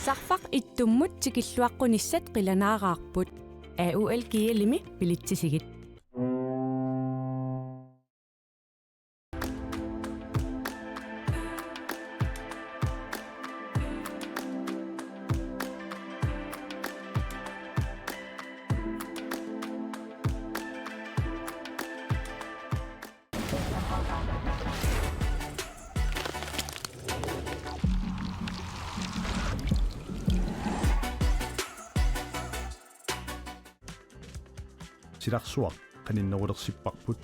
Sarfaq ittummut tikilluaqqunissat qilanaaqaarput AUL kiilimi pilitsisigit. Silarsuaq qaninnerulersippарпут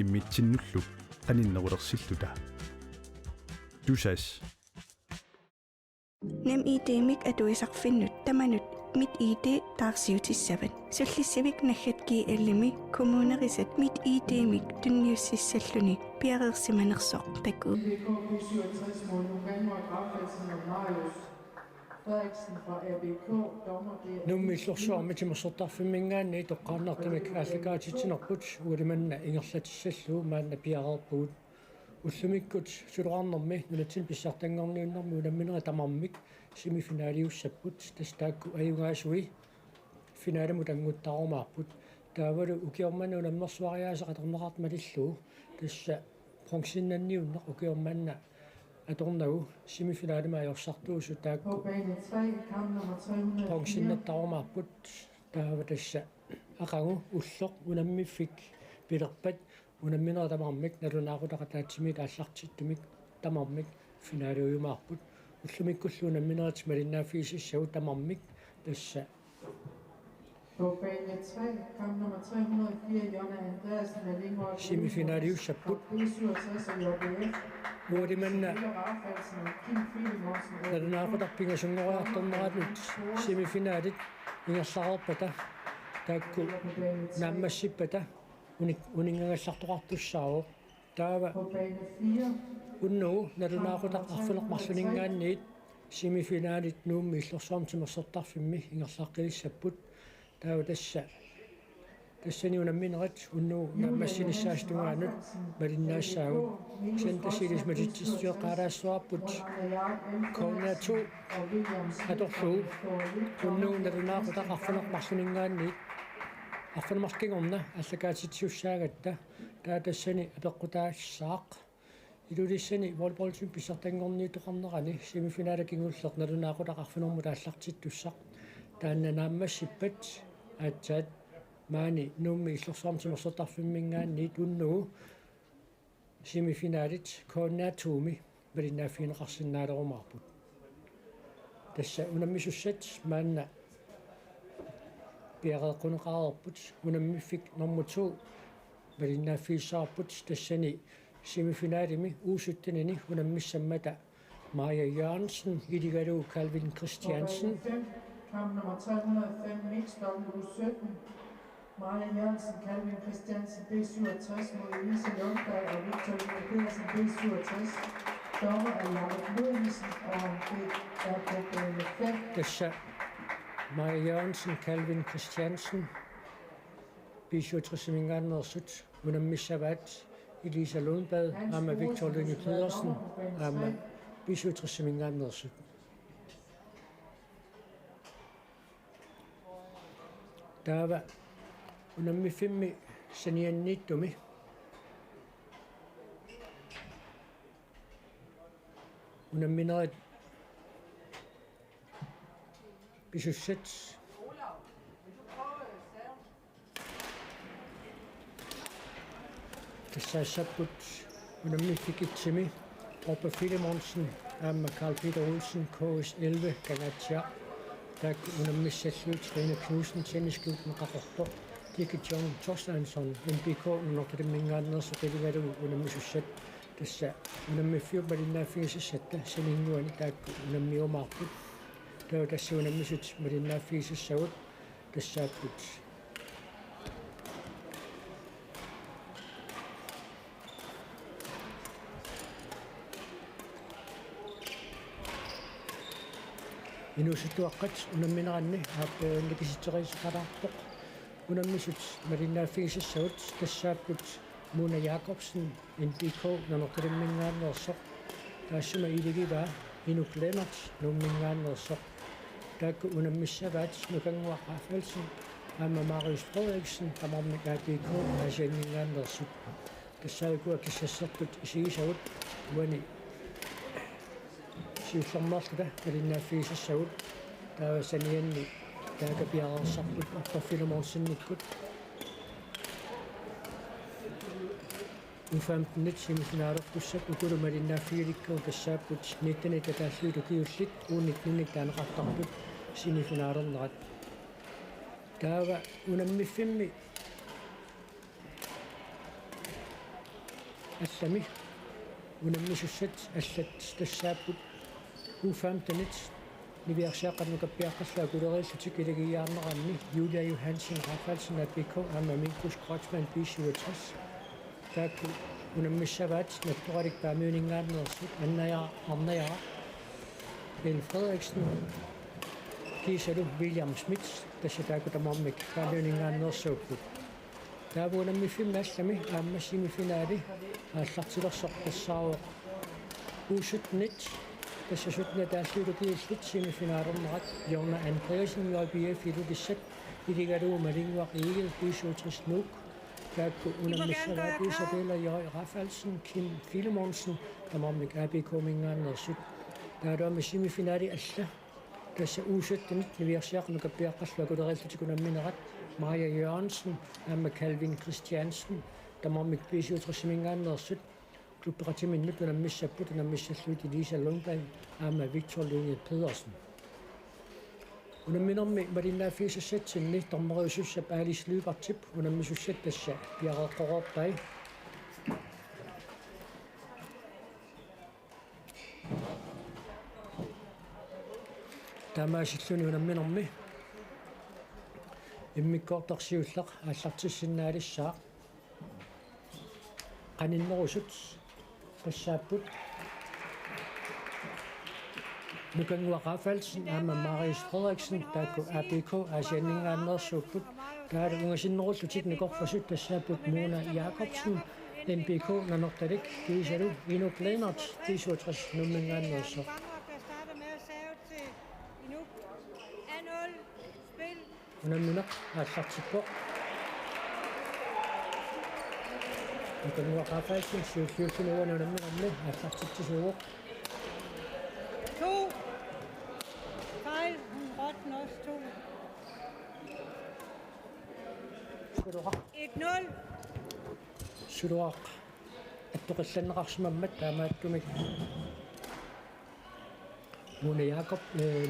иммитсиннуллу qaninnerulersilluta tusas nem idemik atuisarfinnut tamanut mit id taarsiutissavat sullissivik naggatki allimi kommunerisat mit idemik tunniussissalluni piareersimanersoq takku Nummisorsuarmitimersortarfimmingaanni toqqaarnartimik ааллакаатитсинерпут угулиманна ингерлатиссаллуу маанна пиарерпуут уллумиккут сулуарнэрми нулатсин писсартангорниуннэрми уламминера тамармик семифинаалиуссаппут тастаакку аюгаасуи финаалэму тангуттаарумаарпут таавалу укиорману уламмерсуариаасақаторнеқарт малиллуу тасса фонксиннанниуннеқ укиормаанна аторнагу семифинаалема аёрсартуусу таакку фонксиннертаарумаарпут таава тасса ақагу уллоқ унаммиффик пилерпат унамминера тамармик налунаақутақатаатсими тааллартиттумик тамармик финаалиуйумаарпут уллумиккуллу унамминерат малиннааффиисиссагу тамармик тасса På bane 3, kamp nummer 304, Jonna Andreasen af Lingård. Semifinaliussaput. B67 og JBF. Muodimanna Raffaldsen og Kim Filimorsen. налунаақутарпингасунгориарторнератнут семифиналит ингерлаарпата таакку нааммассиппата унингагассартоқартуссаавоо таава På bane 4. уннуу налунаақутақарфилеқмарлунингаанниит семифиналит нуумми иллерсуармтимерсертарфимми ингерлааққилиссаппут таава тассани унамминерат уннуу нааммассиниссаастунгаанут малиннаассаагу сентасилис матитсиуаққалаассуарпут коонату аторлуу уннуу налунаақутақарфилеқмарлунингаанниит арфанмаркингорна аллакаатитсиуссаагатта таа тассани апеққутаассаақ илулиссани волейболтим писсартангорни тоқарнерани семифиналакингуллеқ налунаақутақарфинорму тааллартиттуссақ таанна нааммассиппат аатсаат маани нуумми иллерсуармтимерсертарфиммингаанни туннуу семифиналит кооннаатууми малиннааффиинеқарсинаалерумаарпут тасса унаммисуссат маанна пиареққунеқарерпут унаммиффик нормутуу малиннааффииссаарпут тассани семифиналими уусуттанини унаммиссаммата Maja Jørgensen, Idigalu Calvin Christiansen. Kamp nummer 305, mixed W17. Maja Jørgensen, Calvin Christiansen, B67 mod Elise Lundberg og Victor Pedersen, B67. Dommer er Jacob Ludvigsen, og det er på bane 5. Dessa Maja Jørgensen, Calvin Christiansen, B67 mingaannersut, unammissavat Elise Lundberg, Amma Victor Pedersen, Amma B67 mingaannersut. Taava unammiffimmi sanianniittumi unamminerit pisussat tassaassaput unammifikitsimi Oppe Filimorsen Amma Carl Peter Olsen KS11 Ganatia tak unammissallut Trine Knudsen tennisklubben Raqortor Dikke John Torsteinsson MBK nortadimmingaannersoqiligalu unammissussat tassa unammifiupalinnaaffigisissatta saninguani taakku unammiumaarput tawa tassa unammissut malinnaaffigisissagut tassaapput инуситуаққат унамминеранни ааппаангакиситсериисеқалаарпоқ унаммисут малиннааффигисассагут тассааппут Mona Jacobsen NBK нанорталиммингааннерсоқ таассума илигива инуклемат нуммингааннерсоқ taakku unammissavat nukanguaqaafalsin aamma Marius Frederiksen tamarmik APK asiangingaannersut тассаагуа киссассартут исигисагут уани сиуллэрмаарлута алиннааффигисассагут таавасанианни таакапиарерсарпут аппаффилуморсинниккут уфамтнит симифинаалерпуссат укулума алиннааффигиликкуу тассааппут ниттани татааллуиту киуллит уунит нинник таанеқартарпут симифинаалернерат таава унаммиффимми аллами унаммисуссат аллат тассааппут уфамтнит нивиарсааққарну каппиаққарлаа кулерииллутик илагиаарнеранни Юлия Йохансен Рафалсен APK аммами Кручман B67 таакку унаммиссаваат натторалик паамиунингааннерсут арнаяа Ен Фредерикsen кисалу William Smith тассатаакку тамармик паамиунингааннерсууппут таавуунаммиффиммааллами ааммассимифинаали ааллартилерсоқ тассаавоқ уусутнит тассасутна тааллуулукииллут симифинаалернерат Jonna Andreasen JBF илукиссат илигалуу малингуақ игил B67 нук таакку унаммиссаваат Isabella J. Rafalsen Kim Filemonsen тамармик APK мингааннерсут таалуама симифинаали алла тасса уусуттанит нивиарсиақну каппиаққарлуа кулериллутикунамминерат Maja Jørgensen аама Calvin Christiansen тамармик B67 мингааннерсут клуббератиминнут унаммиссаппут унаммиссаллуити Lisa Lundberg аама Victor Lunge Pedersen унамминерми малиннааффисассатсинни тормериусуссап Alice Lybertip унаммисуссат тасса пиареққорорпай таамаасиллуни унамминерми иммиккоортарсиуллеқ ааллартиссиннаалиссаа qaninnерусут тассааппут нукангуақафалсин аама Marius Frederiksen таакку APK асианнингааннерсууппут таалу унгасиннеруллутик никорфасут тассааппут Mona Jacobsen MPK нанорталик кисалу Inuk Lennart 67 нуммингааннерсо унамминеқ ааллартиппо нукангуақафалсин сиуллиуллунуана унамминерми ааллартиттисууоқ 2 fejl hun rotten også 2 1-0 сулуақ аттоқилланнеқарсимаммат таамааттумик Mona Jacob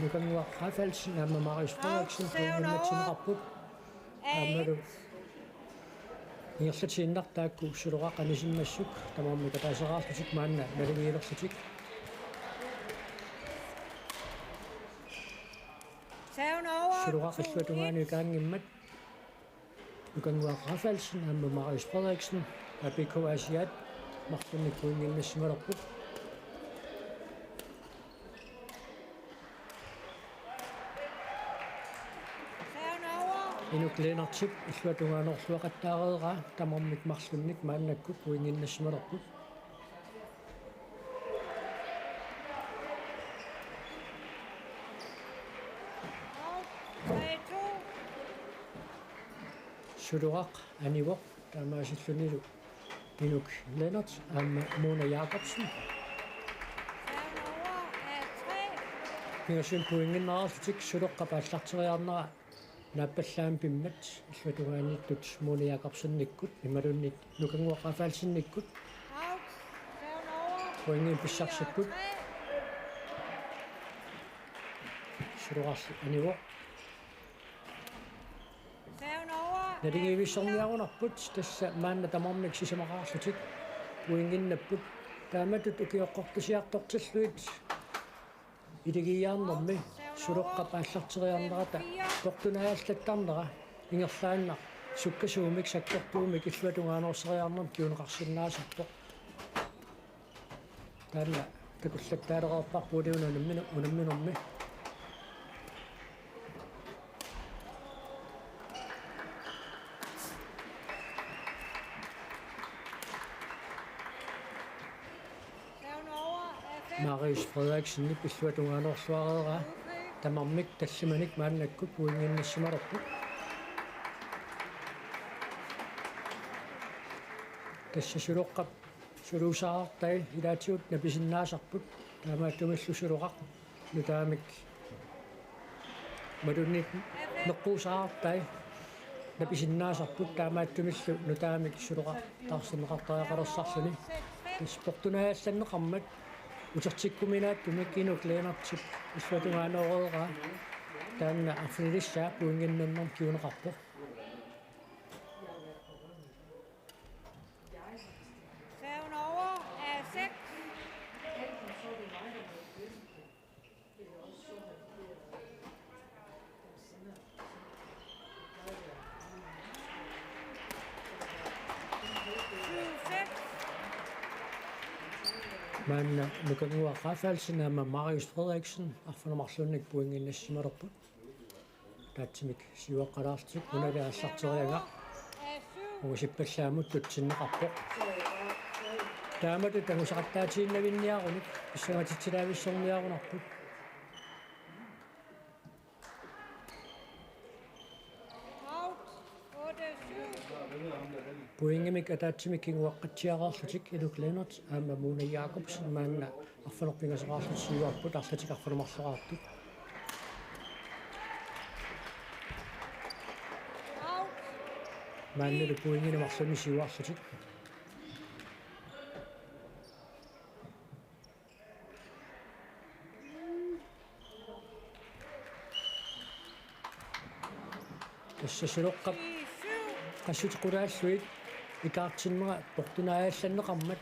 нукангуақафалсин аама Marius Frederiksen пууннатсинеқарпут аамалу иерлатииннартаакку сулуқақанисиммассук тамарми катаасераарлутик маанна налигиилерлутик Saven over. сулуқақаллуатунгаани каангиммат нукангуақафалсин аама Marius Frederiksen APK Asiat мартунник пууннингнассималерпут Inuk Lennart иллуатунгаанерлуақаттаареера тамармик марлунник мааннаккут пуингиннассималерпут сулуақ аниво таамаасиллунилу Inuk Lennart аама Mona Jacobsen пиасин пуингиннаарлутик сулоққапааллартериарнера наппаллаам пиммат иллуатугааниттут Mona Jacobsen-никкут ималунник нукангуақафаалсинниккут пуингин писсарсаккут сулуарси аниво налигивиссорниарунарпут тасса маанна тамармик сисамақаарлутик пуингиннаппут тааматут укиоққортисиартортиллуит илигиаарнэрми сулоққапааллартериарнерата тортунааллаттарнера ингерлааннар суккасуумик саккортуумик иллуатунгаанерсериарнерм киунеқарсиннаасарпоқ таанна такуллаттаалеқарпарпулиуна унамминерми Marius Frederiksen пиллуатунгаанерлуареера тамармик тассиманик мааннаккут пуингиннассимарпут тассасулоққап сулуусаартай илаатиут написиннаасарпут таамааттумиллусулоқақ нутаамик мадунник неққусаартай написиннаасарпут таамааттумиллу нутаамик сулоқа таарсинеқартаақалерсарсуни спортунаассаннеқармат утертиккуминааттумик инуклеэнартик иллуатунгааноореера таанна аффилиссаа пуингиннаннер киунеқарпо Serven over er 6. Man nukangua qafaalsinaama Marius Frederiksen arfunumarluunnik puinginnassimalerput taatsimik siuaqqalaartik unaliaassarterianga ungusippallaammut tutsinneqarpoq taamatu tangusaqattaatiinnavinniarunik issangatitilaavissorniarunarput Out. 8-7. puingemik ataatsimik kinguaqqatsiaqaarlutik ilukleenert aama Mona Jacobsen maanna arfanerpingasaqaarlut siuarput arlatik arfunumarleraartut Out. maannalu puinginumarluni siuarlutik тассасулоққап 7. qassutiqulaаллуит икаартиннера портунааалланнеқармат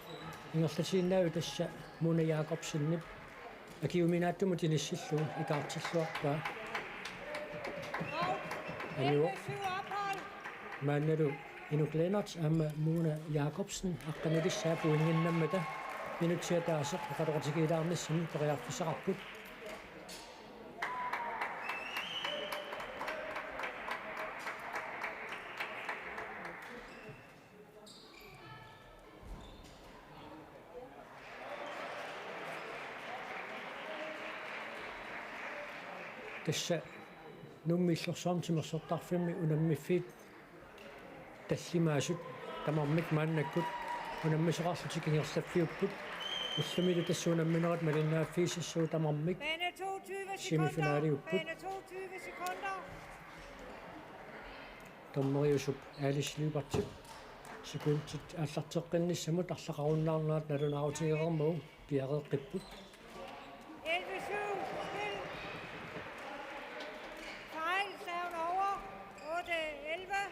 ингерлатииннааву тасса Mona Jacobsenнип акиуминааттуму тилиссиллугу икаартиллуарпаа Out. анио 11-7 ophold. маанналу инуклeenert аама Mona Jacobsen аққанилиссаа пуингиннаммата минутсиатаасеқ оқалоқатигилаарнассами периарфисақарпут тасса нуммиллерсуармтимерсортарфимми унаммиффит таллимаасут тамармик мааннаккут унаммисоқарлутик ингерлаффиуппут уллумилу тассуунамминерат малиннааффиисиссуу тамармик Bane 22 Semifinale sekunder. uppåt. Bane 22 sekunder. томмериусуп аалислиупартик секундтит ааллартеққинниссамут арлақаруннаарнаат налунаарутигеқармау пиареэққиппут 11-7. Spil. Fejl. Serven over. 8-11.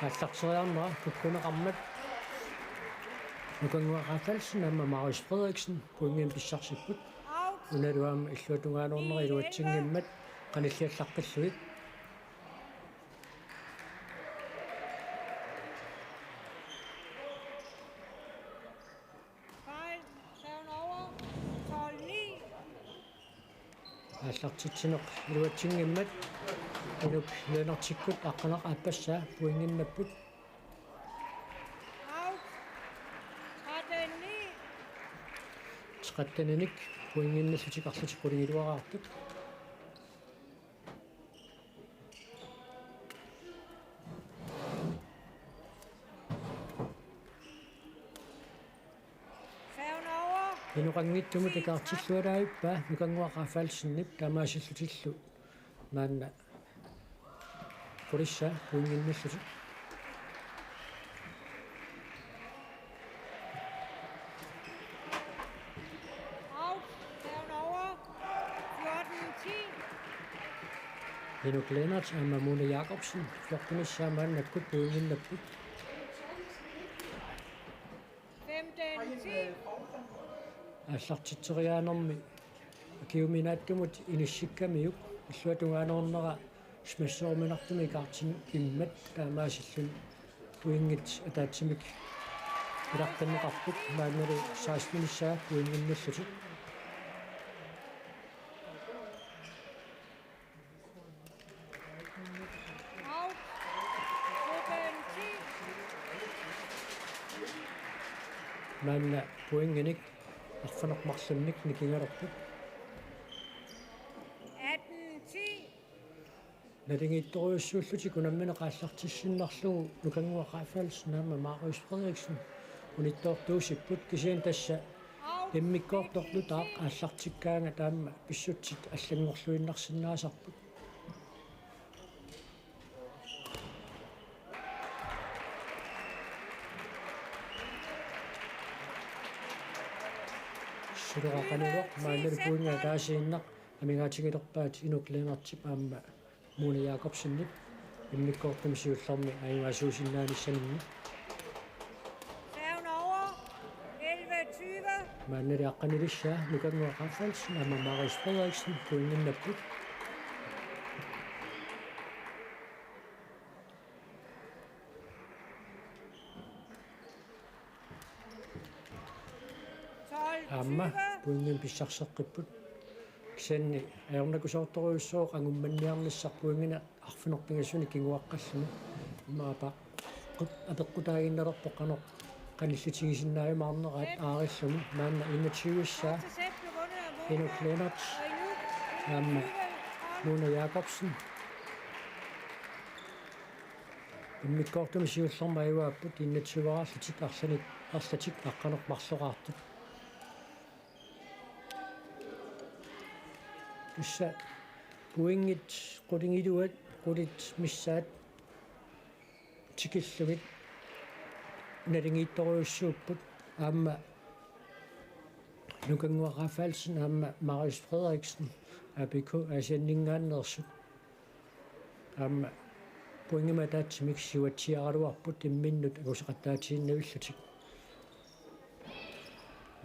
ааллартериарнера куккунеқармат нукангуақафалсин амма Marius Frederiksen пуингин писсарсиппут Out. уналуаама иллуатунгааноорнери илуатсингиммат қаниллиаллаққиллуит Fejl. Serven over. 12-9. ааллартитсинеқ илуатсингиммат инук леонартиккут аққанақ аппассаа пуингиннаппут Out. 13-9. тиқаттаниник пуингинналлутик арлутиккулигилуараартут Serven over. инуқангиттуму такаартиллуалаиппаа нукангуақафаалсиннип тамаасиллутиллу маанна полисса пуингинналлутик Out. Serven over. 14-10. инуклeenert аама Mona Jacobsen флорпиниссаа мааннаккут пуингиннаппут 15-10. ааллартитсериаанерми акиуминааттумут иниссиккамиук иллуатунгааноорнера смассоорминартуми икаартин иммат таамаасиллун пуингит атаатсимик илартаннеқарпут маанналу 16 минуссаа пуингинналлутик Out. 17-10. маанна пуингиник арфанеқмарлунник никингалерпут Natingittoriussuullutik unammiне qaallartissinnerlugu nukanguaqaaffaals naama Marius Frederiksen unittoortuusipput kisiin tassa immikkoortorlut ааллартиккаанга таама писсутсит аллангорлуиннарсинаасарпут сулеқақанилуақ маанналупуинга таасииннақ амигаатигилерпаат инуклеэнартип аама Mona Jacobsen иммиккоортумсиулларми аюнгасуусиннаанissanimmi Færgen over. 11:20. маанналиаққанилиссаа нукангуақаффалсин аама Marius Frederiksen куиннаппут аама пуингин писсарсеққиппут кисанни аернакусоорторуйуссоо ангумманниарниссарпуингина арфинерпингасуни кигуаққаллуни имаапа апеққутаагинналерпо қано qanillutigisinnaayumaarnerat aarillumi maanna 21-ssa Henrik Lennart aamma Mona Jacobsen immikkoortumisiullerma ajuaapput 21-arallutik arslatik aqqanermarsoraartut tussa puingit qulingiluat qulit missaat tikillugit nalingiittoriussuupput aamma nukanguaqaafaalsin aamma Marius Frederiksen ABK asianningaannersut aamma puingimataatsimik siuatsiaraluarput imminnut aguseqattaatiinnavillutik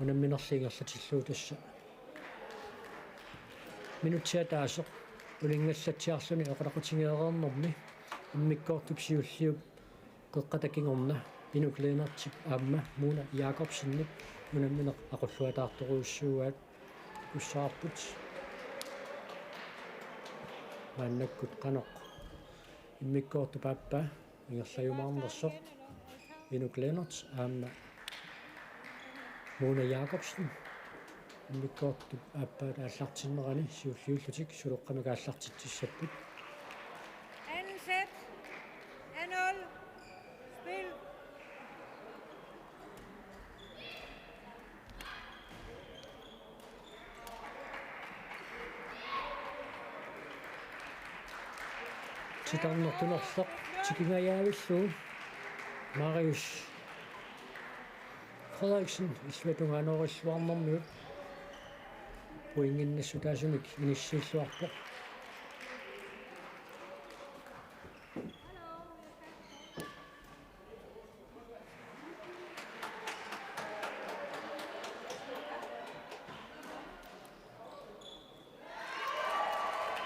unamminerliingerlatillu tassa minutiataasoq ulingallatsiarluni oqalaqutigeerernermi immikkoortupsiulliup qeqqatakingorna inukleenartip aamma Mona Jacobsen unammineq aqulluataartoruussuugaat ussaarput maannakkut qanoq immikkoortupaappa ingerlajumaarnersoq inukleenart aamma Mona Jacobsen immikkoortup aappaat aallartinnerani siulliullutik suluqqamikaallartittissapput Anden sæt er 0. Spil. Titarnertunerleq tikingajaavilluu Marius Frederiksen иллуатунгааноориллуарнэрмиут puinginnassutaasumik inissiilluarpoq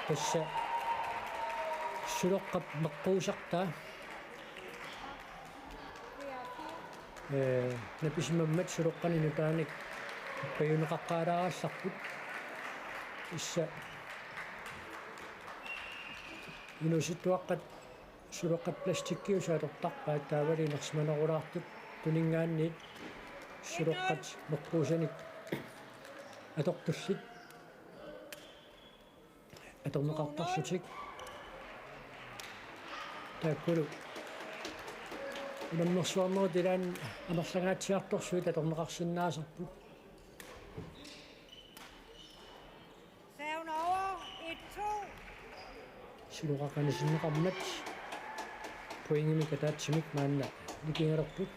tassa suloqqap meqquusartaa napisimammat suloqqani nutaanik payuneqaqqaalaarallarput issa inusittuaqqat suloqqat plastikkiusaatortarpaat taavalinersimanerulaartut tuningaanniit suloqqat meqquusanik atortullit atorneqartarlutik taakkulu unammersuarneru tilaan amerlangaatsiartorsuit atorneqarsinnaasarput Færgen over. 1-2. siluqaqanisinneqarmat puingimikataatsimik maanna nikingalerput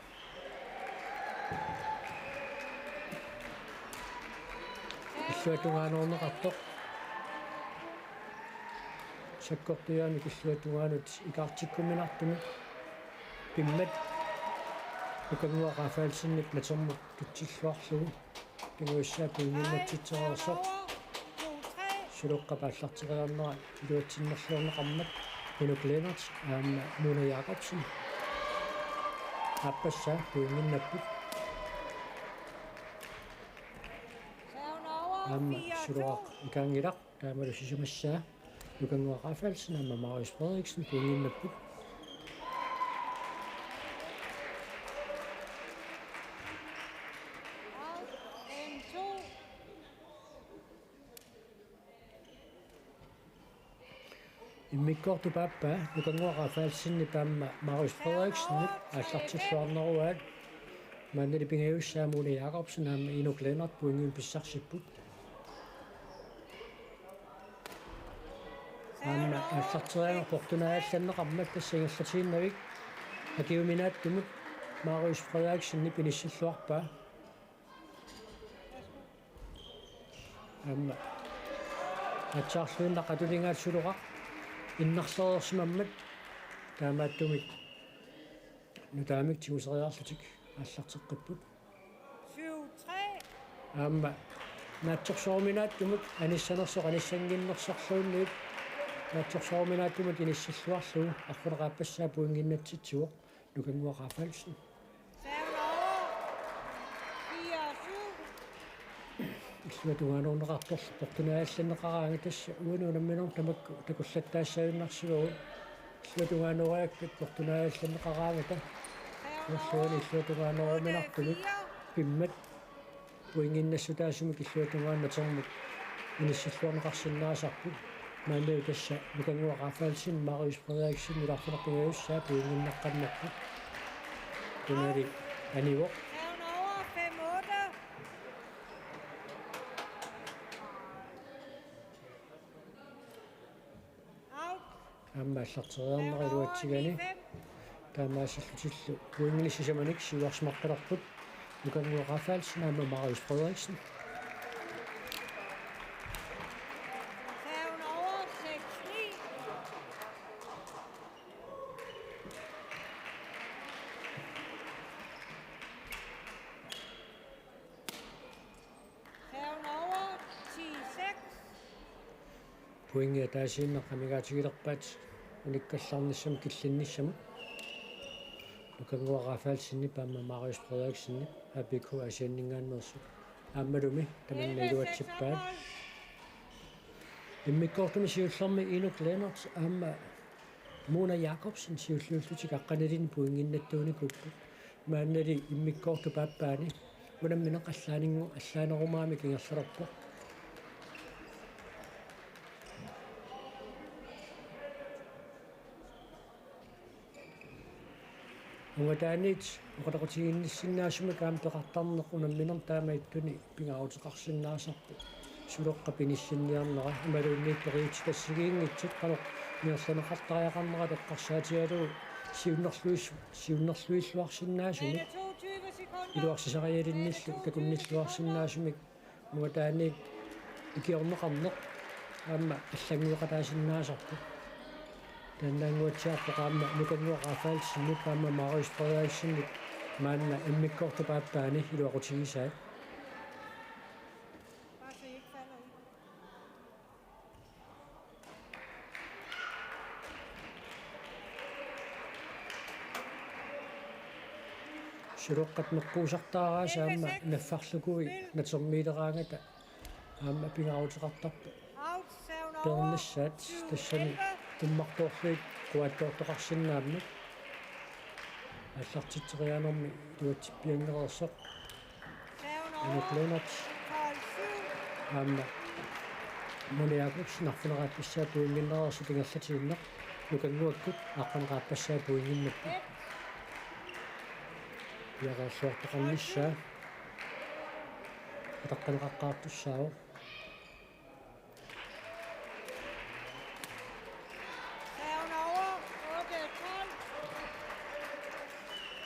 иллуатунгааноорнеқартоқ саккортуяани киллуатунгаанут икаартиккуминартуми пиммат укангуақафаалсинник натермут тутсиллуарлугу пингуиссаапуингиннатситсеерсоқ сулоққапааллартиқиарнера илуатсиннерлуорнеқармат иnukleenart аамма Mona Jacobsen аппассаа пуингиннаппут Færgen over. аамма 4-2. сулоақ икаангилақ таамалу сисумассаа нукангуақафаалсин аамма Marius Frederiksen пуингиннаппут Out. M2. Immikkortu pappa nukanguaqafaalsinni paamma Marius Frederiksen аллартиллуарнеруаат маннали пингаюссаамуни Jakobsen аама Inuk Lennart puingin pissarsipput аама аллартериага портунаалланнеқармат тассингерлатииннавик акиуминааттумут Marius Frederiksen пиниссиллуарпаа аама атсаарлуиннақатулингаатсулуқақ иннарлерсимаммат таамааттумик нутаамик тигусериарлутик аллартеққиппут 7-3. аама наатсорсоорминааттумут аниссанерсоқ аниссангиннерсорлуунниит наатсорсоорминааттумут иниссиллуарлуу арфунеқааппассаа пуингиннатситсуо нукангуақафалсин иллуатугаанернеқарторл портунаалланнеқараанга тасса уануунамминор тамакку такуллаттаассаюннарсигуу иллуатугаанерааккат портунаалланнеқараанга та уллуани иллуатугаанероминартумик пиммат пуингиннассутаасумик иллуатугааннатермут иниссиллуарнеқарсинаасарпут мааннау тасса нукангуақафалсин Marius Frederiksen иларфунерпингаюссаа пуингиннаққаннаппут тунари аниво аама аллартериарнерилуатсигани таамаасаллутиллу пуингинissisamaник сиуарсмарталарпут нукангуақафаалсин аама Marius Frederiksen puingia taasiinneqamigaatigilerpaat unikkallarnissam killиннissam nukanguaqaafaalsinni paamma Marius Frederiksen apikku asianningaannersu aammalumi tamannailuatsippaat immikkortumi siullermi Inuk Lennart aamma Mona Jakobsen siulluullutik aqqanalini puinginnattuuni kuppu maannali immikkortu paappaani unammineqallaaningu allaanerumaami kingerlerpo унгатаанит оқатақутигинниссиннаасумак аам тоқартарнеқ унамминер таамаиттуни пингаутеқарсиннаасарпу сулеққа пиниссинниарнера ималуунниит периути тассигиингитсут қалоқ миерланеқартариақарнера теққарсаатиалу сиуннерлуиллуарсиннаасумик илуарсисариалинниллу такунниллуарсиннаасумик унгатаанит икиорнеқарнеқ аама аллангуақатаасиннаасарпу таннаангуатсиарпоқаама нукангуақафаалсинни паама Marius Frederiksen маанна иммиккорту пааппаани илуақутигисаа сулоққат меққуусартаараасаама наффарлукуи натермиилераангата аама пингаутеқартарпу пернссаат тассани иммарторлуит куаттоортоқарсинаамми аллартитсерианерми туатсиппиангерерсеқ Inuk Lennart аама Mona Jakobsen арфунерааппассаа пуингиннерерсу тингерлатигиннеқ нукангуаккут аққанеқааппассаа пуингиннаппу ягааллуартоқарниссаа атаққанеқаққаартуссаава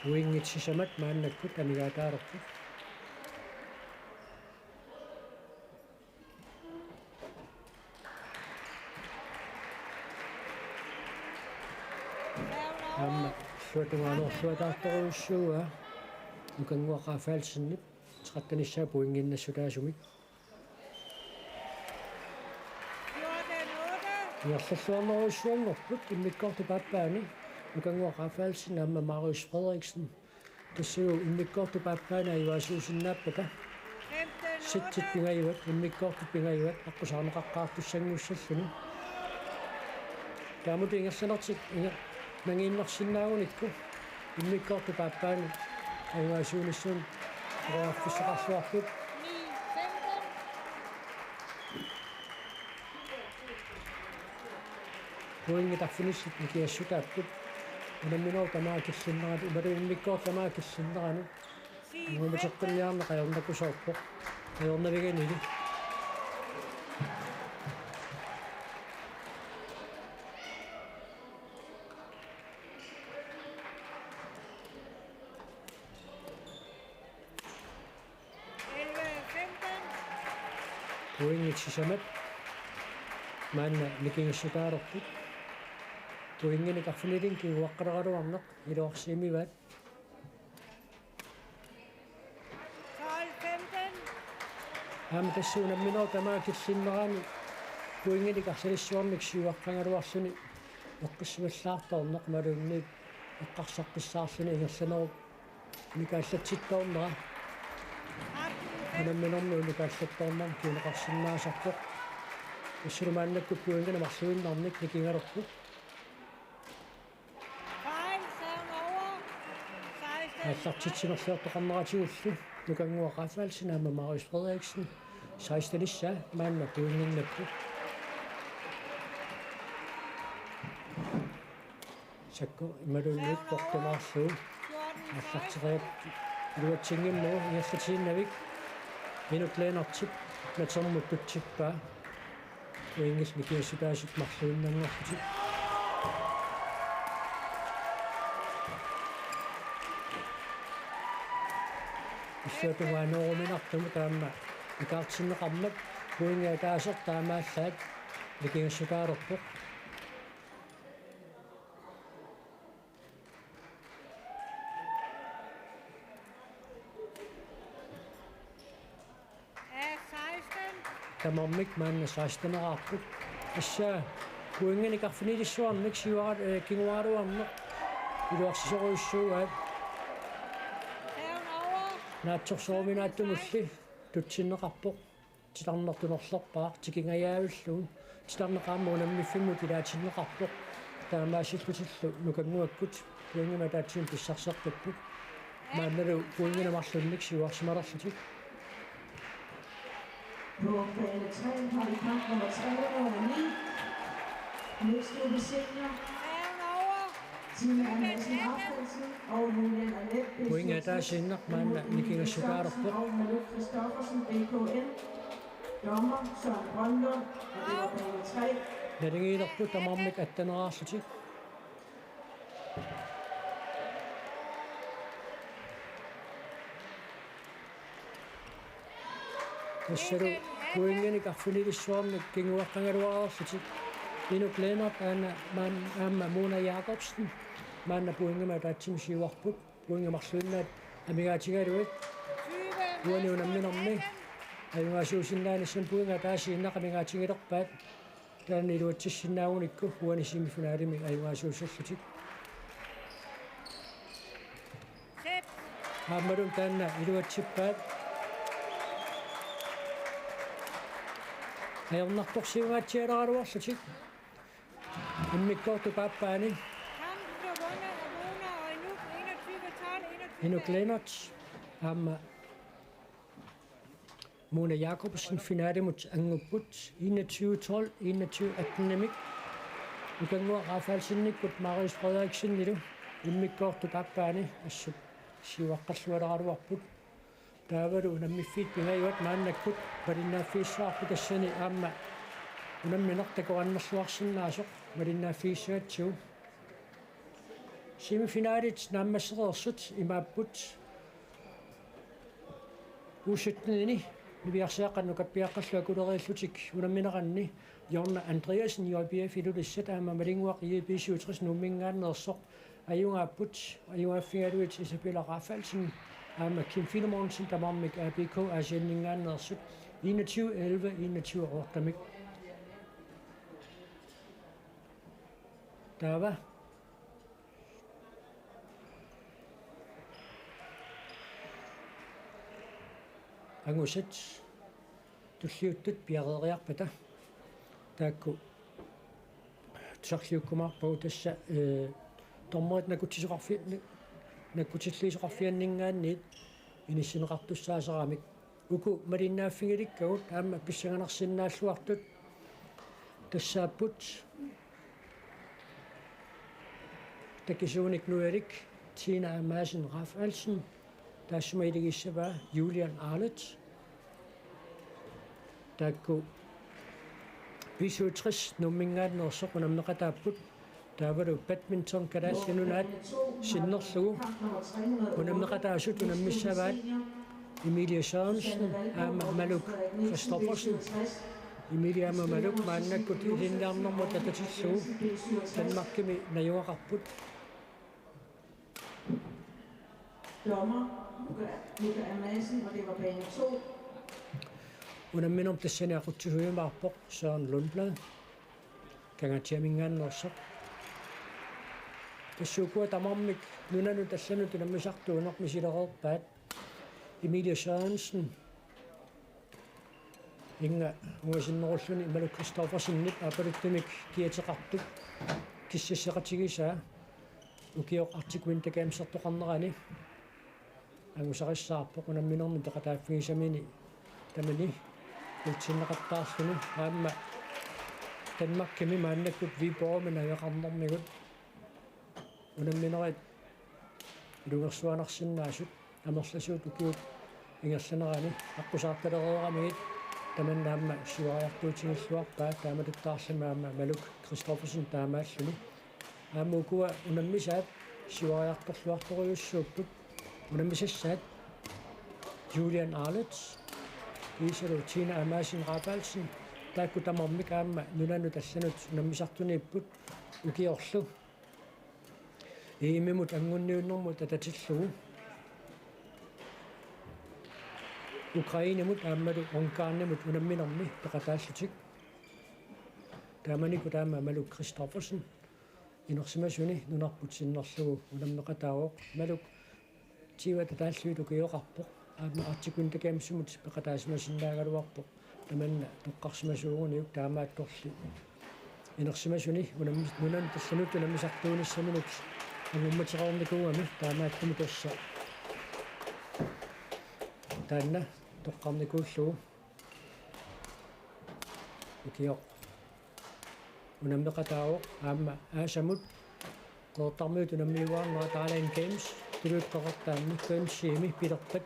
уингитсисамат мааннаккут амигаатаарерпу аама суатугаанерлуатаарторуссууа нукангуақафаалсиннип теқаттаниссаа пуингиннассутаасумик ярллуарнеруссуарнерпут иммиккорту пааппаани нукангуақафаалсин аама Marius Frederiksen тассуу иммиккорту пааппаана иваасуусиннааппата ситсит пингаюат иммиккорту пингаюат аққусаарнеқаққаартуссангуссаллуни таамут ингерсанертик нангииннарсинаагуникку иммиккорту пааппаани иваасуунissuun роаффисеқарлуарпут puingi taffinissit nikiassutaaptut unamminoo tamaakillinneratu umaluimmikkoor tamaakillinneranu ngumateqqinniarna qajornakusoorpoq qajornaviganili 11-15. puingitsisamat maanna nikingassutaalerput puingini qarfiniling kiuaqqaleraluarneq iluarsiimivaat 12-15. aama tassuunamminoo tamaakillinnerani puingini qarsalissuarnik siuaqqangaluarsuni eqqissuallaartorneq maluunniit eqqarsaqqissaarluni ingerlanerup nikaallatsittoornera anamminornu nikaallattoornam kiuneqarsinnaasarpoq issulumaannakku puingini marluinnarnik nikingalerput Fejl, serven over. 16. аллартитсимерлуортоқарнератигуллу нукангуақафаалсина аама Marius Frederiksen 16-issa маанна пуингиннаппу сакко ималуллуут портамаарлуу 14-16. аллартиқиат илуатсингиммуу иерлатииннавик минутлeenartip натермуттутсиппаа уингис никиассутаасит марлуиннангорпутик иссуатугаанооруминартуму таама икаартиннеқармат пуингаа таасер таамааллаат никиассутаалерпоқ тамармик маанна 16-нераарпут ассаа пуингани карфинилиссуарник сиуарат кингуаруарнеқ илуарсисоруиссуугаат Serven over. наатсорсооминааттумулли тутсиннеқарпоқ тиларнертунерлерпаа тикингаjaavиллуун тиларнеқаама унаммиффимму тилаатиннеқарпоқ таамаасиллутиллу нукангуаккут пуингама таатсин писсарсертаппут маанналу пуингинамарлунник сиуарсималерлутик På bane 3 har vi kamp nummer 309. Næstgruppe senior, Serven over. Tina Andersen Arfelsen og Julian Alet пуингаа таасиннеқ маанна никингассукаарерпоқ og Malou Christoffersen BKN. Dommer Søren Brøndlund, og det var bane 3. налингиилерпут тамармик аттанераарлутик тассалу пуингани карфунилиссуарник кингуаққангалуараарлутик инук Lennart аама Mona Jacobsen маанна пуингама таатсимсиуарпут пуингамарлуиннаат амигаатигалуит 20. уаниунамминорни аюнгаасуусиннааниссан пуинга таасииннақамигаатигилерпаат таани илуатсиссинаагуникку уанисимифунaalimi аюнгаасууссаллутик Sæt. аамалун таанна илуатсиппаат аернарторсиугаатсиалераалуарлутик иммиккорту пааппаани Kampen blev vundet af Mona og Inuk 21-12. инук Lennart аама Mona Jacobsen finaalimut angupпут 21-12 21-18-намик укангуа рафаалсинниккут Marius Frederiksen нилу иммиккорту пааппаани ассут сиуаққарлуалераалуарпут таавалу унаммиффиит пингаюат мааннаккут валиннааффииссаарпу тассани аама унамминертакораннерлуарсинаасоқ валиннааффииссаатсуу семифиналит нааммассереерсут имааппут усуттнини нивиарсааққанну каппиаққаллуа кулерииллутик унамминеранни Jonna Andreasen JBF илулиссат аама малингуақ EB67 нуммингааннерсоқ аюнгааппут аюнгаффигалуит Isabella Raffaldsen аама Kim Filemonsen тамармик ABK асианнингааннерсут 21-11 21-8 таава ангусат туллиуттут пиарериарпата таакку тсарлиуккумарпау тасса тормоит накутиллисоқарфианнингаанниит иниссинеқартуссаасарамик уку малиннааффигиликкагут аама писсаганерсиннааллуартут тассааппут takisuunik nuerik Tina Madsen Rafaelsen taasumailigissava Julian Arlett taakku visuutris nummingaannersoq unamneqataapput taavalu badminton kalaallununaat sinnerlugu unamneqataasut unammissavaat Emilia Sørensen aama Maluk Christoffersen Emilia aama Maluk maannakkut ilinnaarnermut atatillugu Danmarkimi najuaqarput Dommer Luca Madsen, og det var bane 2. Unamminum tassaniaqutsuhuimaarpoq Søren Lundblad kangatiamingaannersoq тассуукуа тамармик нунану тассануту наммисартуунеқ мисилереерпаат Emilia Sørensen инга уасиннеруллуни Малу Кристоферсеннип апалуттумик киатеқартук киссассеқатигисаа укиоқ артикуин такаамсертоқарнерани ангусариссаарпоқ унамминерни теқатааффигисамини тамани утсиннеқаттаарлуну аама Danmarkimi мааннаккут Viborg наяқарнэрмигут унамминерит илугерсуанарсиннаасут амерласуут укиут ингерланерани аққусаарталереерамигит таманнаамма суариартуутингиллуарпаа тааматуттаарлимаама Малук Кристоферсен таамааллуни аамукуа унаммисаат суариарторлуарторюссууппут унаммисассаат Julian Arlett исеру Tina Madsen Rafaelsen таакку тамармик аама нунану тассанут унаммисартунииппут укиорлу имимут ангунниуннэрмут тататиллугу Украинемут аамалу онкаарнемут унамминерми пеқатааллутик тааманику таама Малук Кристоферсен инерсимасуни нунарпут синнерлугу унамнеқатаавоқ Малук тива татааллуиту киоқарпоқ аама артикуин такаамсумут пеқатаасимасиннаагалуарпоқ таманна тоққарсимасуугуниук таамаатторли инерсимасуни нунан тассанут унаммисартуунissamинут ангумматеқарникуугами таамааттуми тасса таанна тоққарникууллугу укиоқ унамнеқатаавоқ аама аасамут тоортармиут унаммиуаарнера таалайн геймс тулуутқақартаанни кэнсиими пилерпат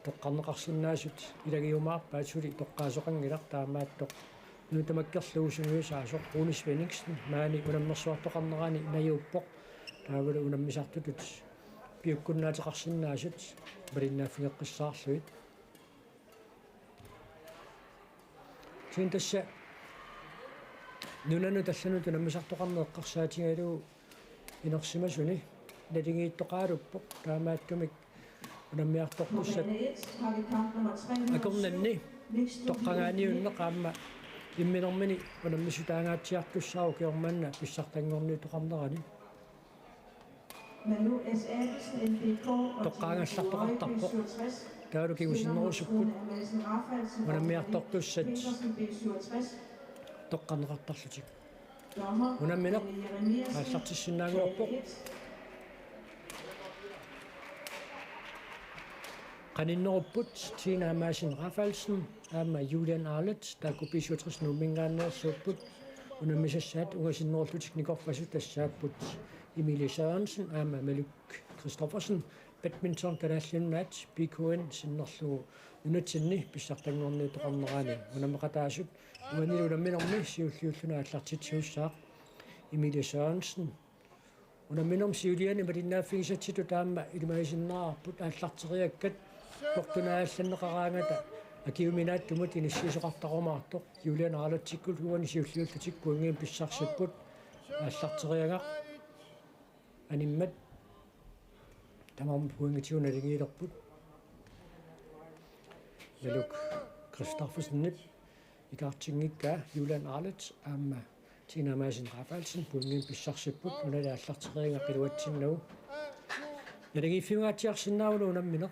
тоққарнеқарсиннаасут илагиумаарпаат сули тоққаасоқангилар таамааттоқ нутамаккерлуусунгуисаасоқ Рунис Вениксен маани унаммерсуартоқарнерани наюуппоқ таавалу унаммисартутут пиуккуннаатеқарсиннаасут балиннааффигеққиссаарлуит синтасса нунану тассануту наммисартоқарнеэққарсаатингалуу инерсимасуни налигииттоқаалуппоқ таамааттумик унаммиарторпуссат акорнанни тоққангааниуннеқаама имминермини унаммисутаангаатсиартуссаау киорманна писсартангорни тоқарнерани тоққаангассартоқартарпоқ таалу кигусиннерусуккут унаммиарторпуссат тоққарнеқартарлутик унамминеқ ааллартиссинаагуарпоқ qaninnеруппут Tina Madsen Rafaelsen аама Julian Arlett тааккуписуутэрс нуммингааннерсууппут унаммисассаат угасиннеруллутик никорфасут тассааппут Emilia Sørensen аама Maluk Christoffersen badminton канааллуннаат BKN синнерлугу нунатсинни писсартангорни тоқарнерани унаммеқатаасут уанилу унамминерми сиуллиуллуна аллартитсиуссаақ Emilia Sørensen унамминерм сиулиани малиннааффигисатситу таама илмаисиннаарпут ааллартериаккат портунаалланнеқараангата акиуминааттумут иниссисоқартарумаартоқ Julian Arlett-тиккул уани сиуллиуллутик пуангиим писсарсиппут ааллартериагақ аниммат тамам пуангитиуналигиилерпут Maluk Christoffersen икаартингикка Julian Arlett аама Tina Madsen Rafaelsen пуангиим писсарсиппут уналааллартериага қилуатсиннагу налигиффиугаатсиарсинаавлу унамминеқ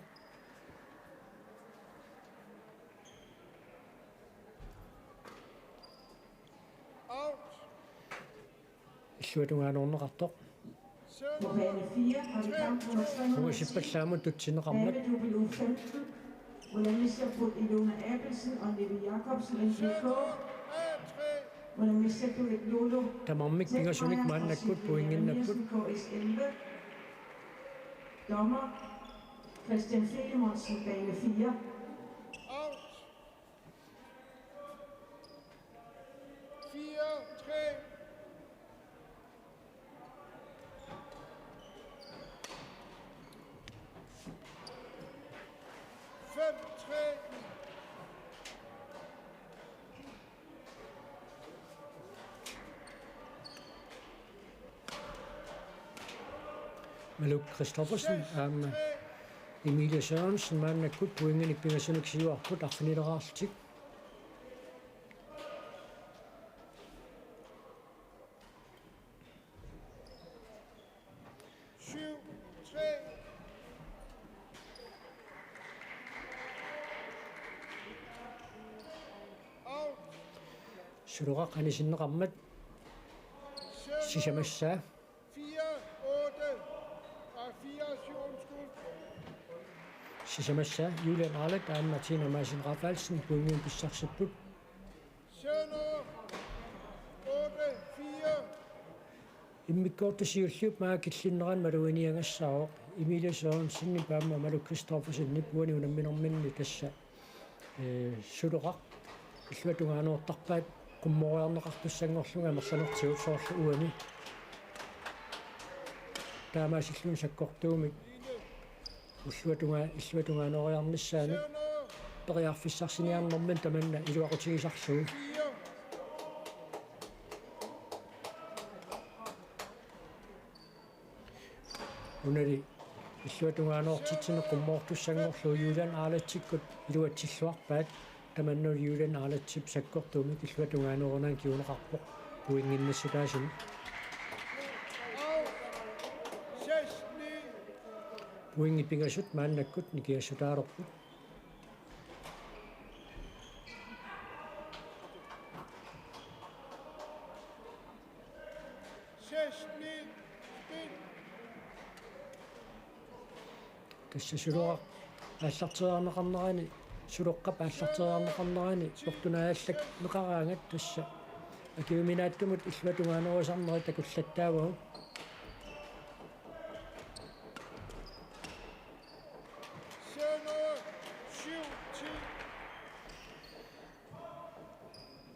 иллуатунгаанорнеқартоқ På bane 4 har vi kamp nummer 300. угасиппаллаамут тутсинеқармат Damedubbel U15. Unammisserfut Ilona Abelsen og Nive Jacobsen, NBK. Under mistilfældet Lolo. Tamamik pingasunit maannakut puinginnakkut. KS 11. Dommer Christian Fledemonsen, bane 4. Out. 4-3. Maluk Christoffersen, Emilie Sørensen, maannakut puingin ipingasunit siuarput arfinileraarlutik. Suruqaq anisinneqarmat sisamassaa 4-8. sisamassaa Julian Arlet og Martina Madsen Raffaldsen puingin pissarsiput. Sønder 8-4. Immikkortusiullup maakillinneran maluiniangassaaroq Emilie Sørensen paamma Maluk Christoffersen nippuani unamminerminni tassa suruqaq illuatungaanuortarpaat qummoriarneqartussangorlunga mersanertigut soorlu uani taamaasillun sakkortuumik illuatungaanuoriarnissaani periarfissarсиниарнэрман таманна илуақутигисарлугу унали illuatungaanuortitsine qummoortussangorlu Julian Arlettikkut iluatsilluarpaat tamannu Julian Arlettip sakkortuumik illuatungaanuorunaan kiuneqarpoq puinginnassutaasini puingi pingasut maannakkut nikiassutaalorput tassa suluaq ааллартиарнеқарнерани сулоққап ааллартиарнеқарнерани сортунааллак меқараангат тасса акиуминааттумут иллуатунгаанерусарнери такуллаттаавагу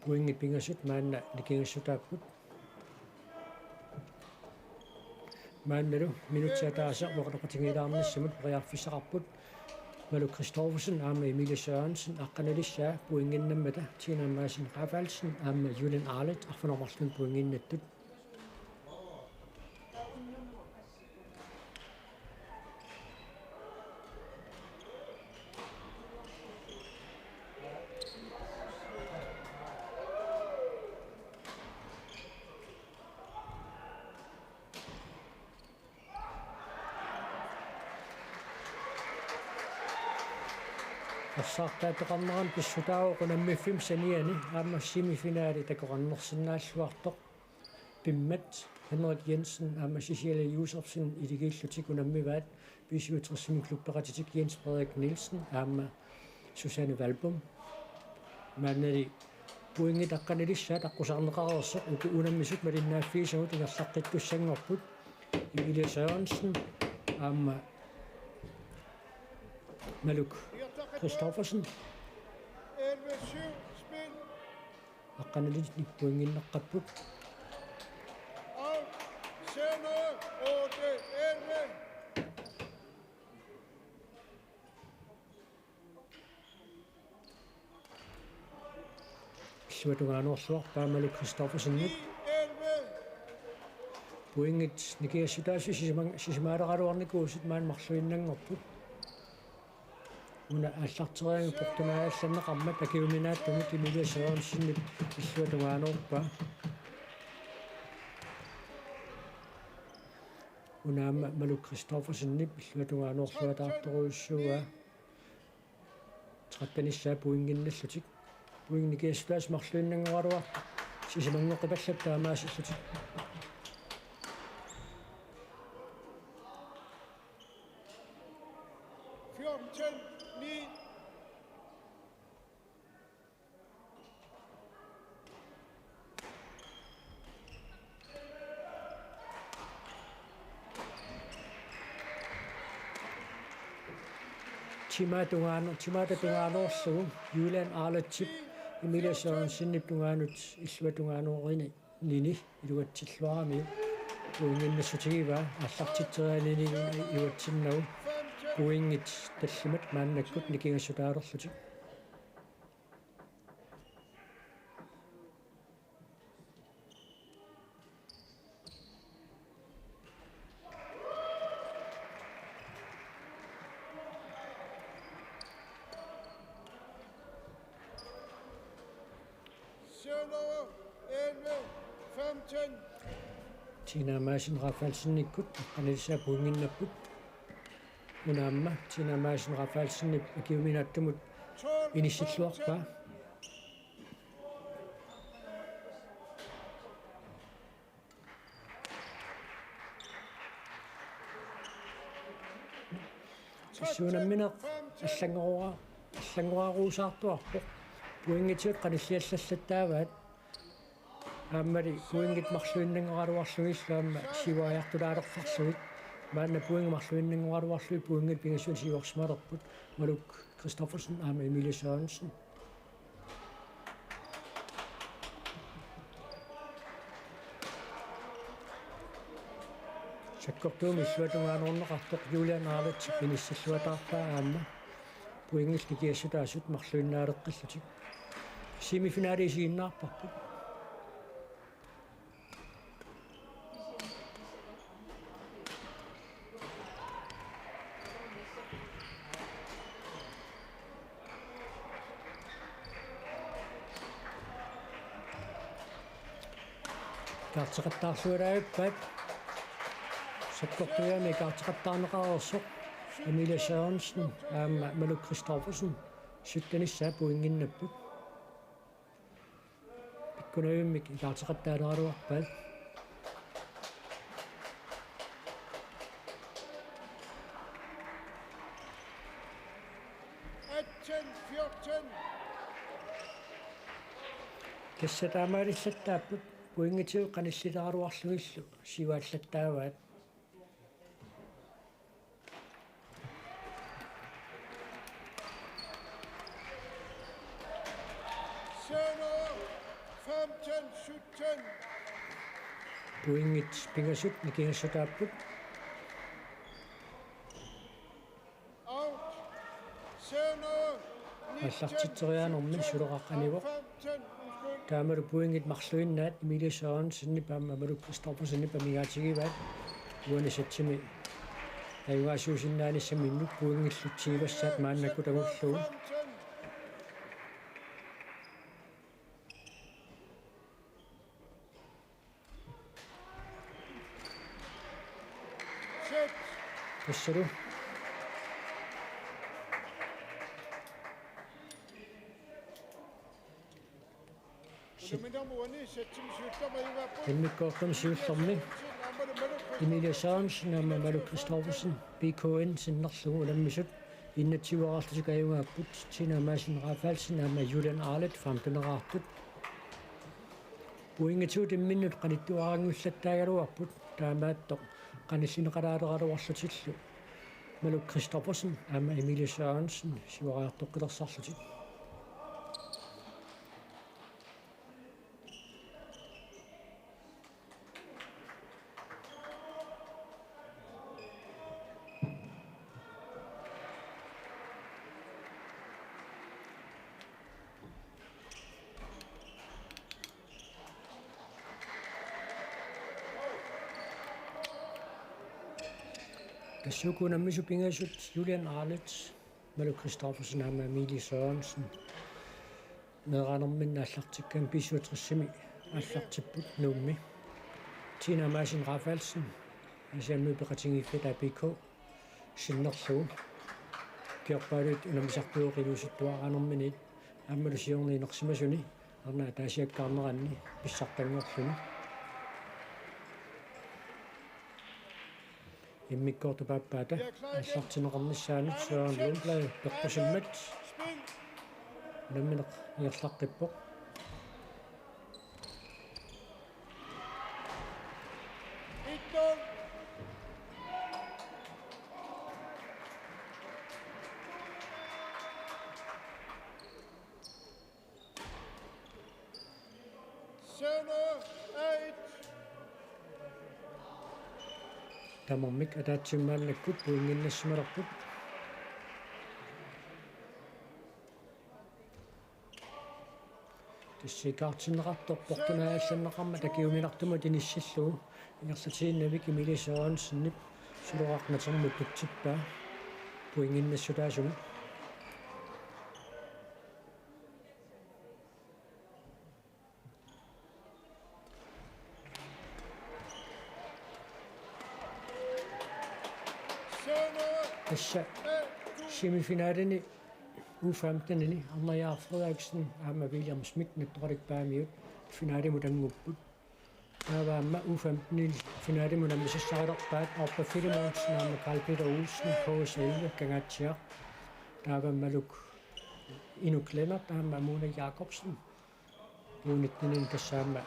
puingi pingasut maanna nikingassutaapпут maannalu minutsaataasa uqaqatingilаарnissamut periarfissaqarput Maluk Christoffersen aama Emilie Sørensen aqqanalissaa puinginnammata Tina Madsen Raffaldsen aama Julian Arlet arfunormarlun puinginnattut Assartaataqarneran pissutaagu qunammiffim saniani aama semifinaali takoqarnersinnaаллуартоq pimmat Henrik Jensen aama Cecilia Josefsen iligillutik unammivaat 57 klubberatitik Jens Frederik Nielsen aama Susanne Valbom maannali puingi taqqanilissaa taqqusarneqareersoq uku unammisut malinnaaffiisagut ingerlaqqittussangorput Emilie Sørensen aama Maluk Christoffersen 11-7 spil. aqqanalit nippuinginneqqapput Out. Sønder 8-11. illuatungaanuorluarpaa Maluk Christoffersen 11. puingit nikiassutaassu sisimaaleqaluarnikuusit maanmarluinnangorput una аллартерианги портунааалланнеқармат акиуминааттумут Emilie Sørensen illuatungaanuorpaa unaama Maluk Christoffersen illuatungaanuorluataartoruissuuga тратtanissaa puinginnallutik puingnikiassutaas marluinnангуалуар сисимангоқипаллат таамаасиллутик Timatungaanoorsugu Jylland Arletip Emilia Sørensen tungaanut иллуатунгаанооrini nini iluatsilluarami uinginnassutigiva аллартитсериалини иуатсиннагу уингит таллимат мааннаккут никингассутаалерлути Sønderø 11-15. Tina Madsen Rafalsennikkut qanissa puinginnapput unaamma Tina Madsen Rafalsennip akiuminaattumut 12-15. inissilluarpaa Suunammina аллангоруусаартуарпо puingitiut qanilliallallattaavaat aammali puingit marluinnangoraluarlugillаама сиваяртулаалерфарсуит маанна puingmarluinnangoraluarlui puingit pingassuun sivorсмалерпут малук Christoffersen аама Emilie Sørensen саккортуumi иллуатунгааnorneqartoq Julian Arletip pinissаллуатаарпаа аама puingil kikiassutaasut marluinnaaleqqallutik semifinaalisiinnaarparput kaarteqattaarlualaappat sakkortuyaami kaarteqattaarneqareersoq Emilie Sørensen aama Maluk Christoffersen suttanissаа puinginnapput pikkunavimmik kaarteqattaaneraluarpaat 18-14. Kassataamaalissаттaapput puingitiu qanillilaaruarlugillu sivaallattaavaat Sønderø 15-17. puingit pingasut nikingassutaapput Out. Sønderø аллартитсериаанермин сулеқаққаниво 15. таамалу puingit marluinnaat Emilie Sørensen paamma Maluk Christoffersen pamigaatigivaat уанисатсими аюгаасуусиннаанissaminnuk puingillutiivassaat мааннакку тагуллугу 15. Sæt. тассалу иммиккоортами сиуллэрми Emilie Sørensen аама Maluk Christoffersen BKN синнерлугу уламмисут иннатсиваарлутик аюгааппут Tina Madsen Rafalsen аама Julian Arlet фамтунераартут puingituut imminnut qanittuarangullataaгаluarput таамааттоқ qanillинеқалаалералуарлутиллу Maluk Christoffersen аама Emilie Sørensen сивариартоққилерсарлутик тассукунаммису пингаасут Julian Arlet Maluk Christoffersen аама Emilie Sørensen неранерминна аллартиккан писсуутриссими аллартиппут нуумми Tina Madsen Rafalsen асиамми пеқатингиффит АПК синнерлугу киорпаалут унамисартуоқилусуттуаранерминит ааммалу сиорниинерсимасуни арнаа таасиаккаарнеранни писсартангорлуни иммиккоорту пааппаата аллартинеқарниссаанут Søren Lundblad пеққусиммат Spil. намминеқ иерлаққиппоқ 1-0. Sønder 8. Tamormik ataatsimmaallakkut puinginnassimalerput тассикаартинеқарторпортунааалланнеқарма такиуминартума тиниссаллугу ингерсатииннавик имилисераансиннип сулоқарнатермут тутсиппаа пуингиннассутаасугу тасса семифиналини U15-ини арнаяарфруааксин аама Williams Smith натторикпаамиут финалиму тангуппут ааваама U15-ил финалиму наммисассаралерпаат арпа филимаунс наама Carl Peter Olsen KS11 кангаатсиар тааваммалук Inuk Lennart аама Mona Jacobsen юниттинин тассаама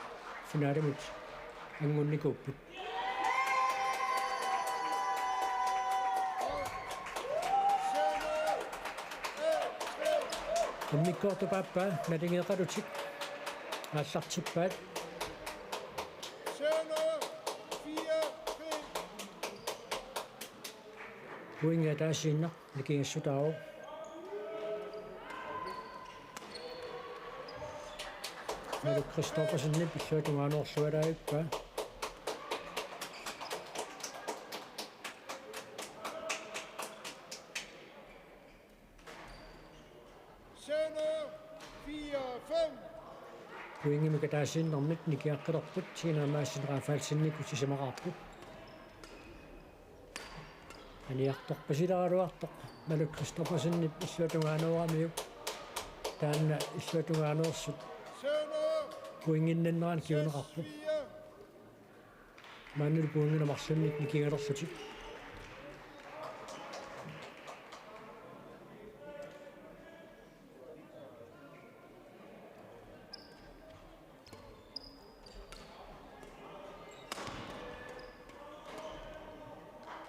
финалимут ангунникуппут Mikkortupappa nalingeqalutik aallartippaat Sønder 4-5. puinga taasiinna nikingassutaau Melu Christoffersen pilluatungaanoorlualaayuppa Sønder 4-5. puingimika taasiinnermik nikiaqqilorput siinaamaassineraafaalsinniku sisamaqarput аниарторпасилаалуарто Melu Christoffersen pilluatungaanooramiuk таанна иллуатунгааноорсут Sønder puinginnanneraan kiuneqarput 4. мааннул puinginamарлунник никигалерлутик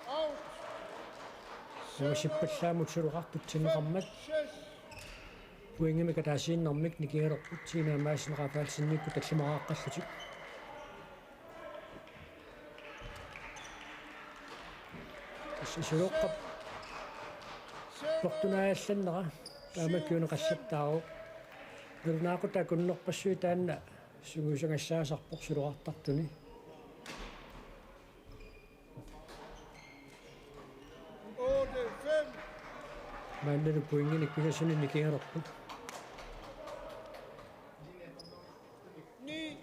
Out. Уусиппаллаамут сулуқартутсинеқармат 6. puingimika taasiinnermik nikigalorput siinaamaassineraafaalsinnikku таллимарааққаллутик тассасулоққап портунаалланнера таамаккиунеқассаттаару нунаақута куннерпассуи таанна сугусангассаасарпор сулуқартартуни мааннеру puinginik пигасуни никигалорпут 9-5.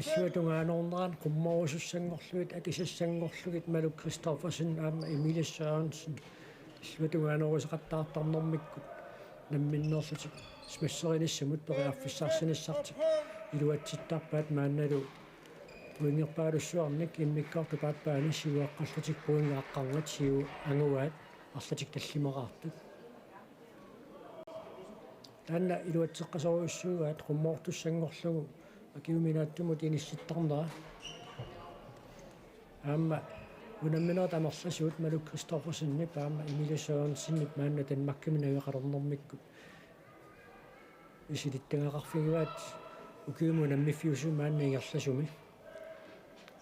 иллуатунгаанорнерaan qummorusussangorlugit akissassangorlugit Melu Christoffersen aama Emilie Sørensen иллуатунгаанорусеқаттаартарнэрмиккут намминнерлутик смассеринissamут периарфиссарсинissartik илуатситтарпаат маанналу puingerpaalussuarnik иммиккартупааппаани сиуаққаллутик puingaаққарнат сиу ангуаат арлатик таллимеқартут таанна илуатсеққасоруйуссуугаат qummoortussangorlugu акиуминааттумут инисситтарнера аама унамминерат амерласуут Melu Christoffersenни паама Emilie Sørensenni маанна танмаккиминагеқалернэрмиккут исилиттангақарфигуат укиумунаммиффиусу маанна игерласуми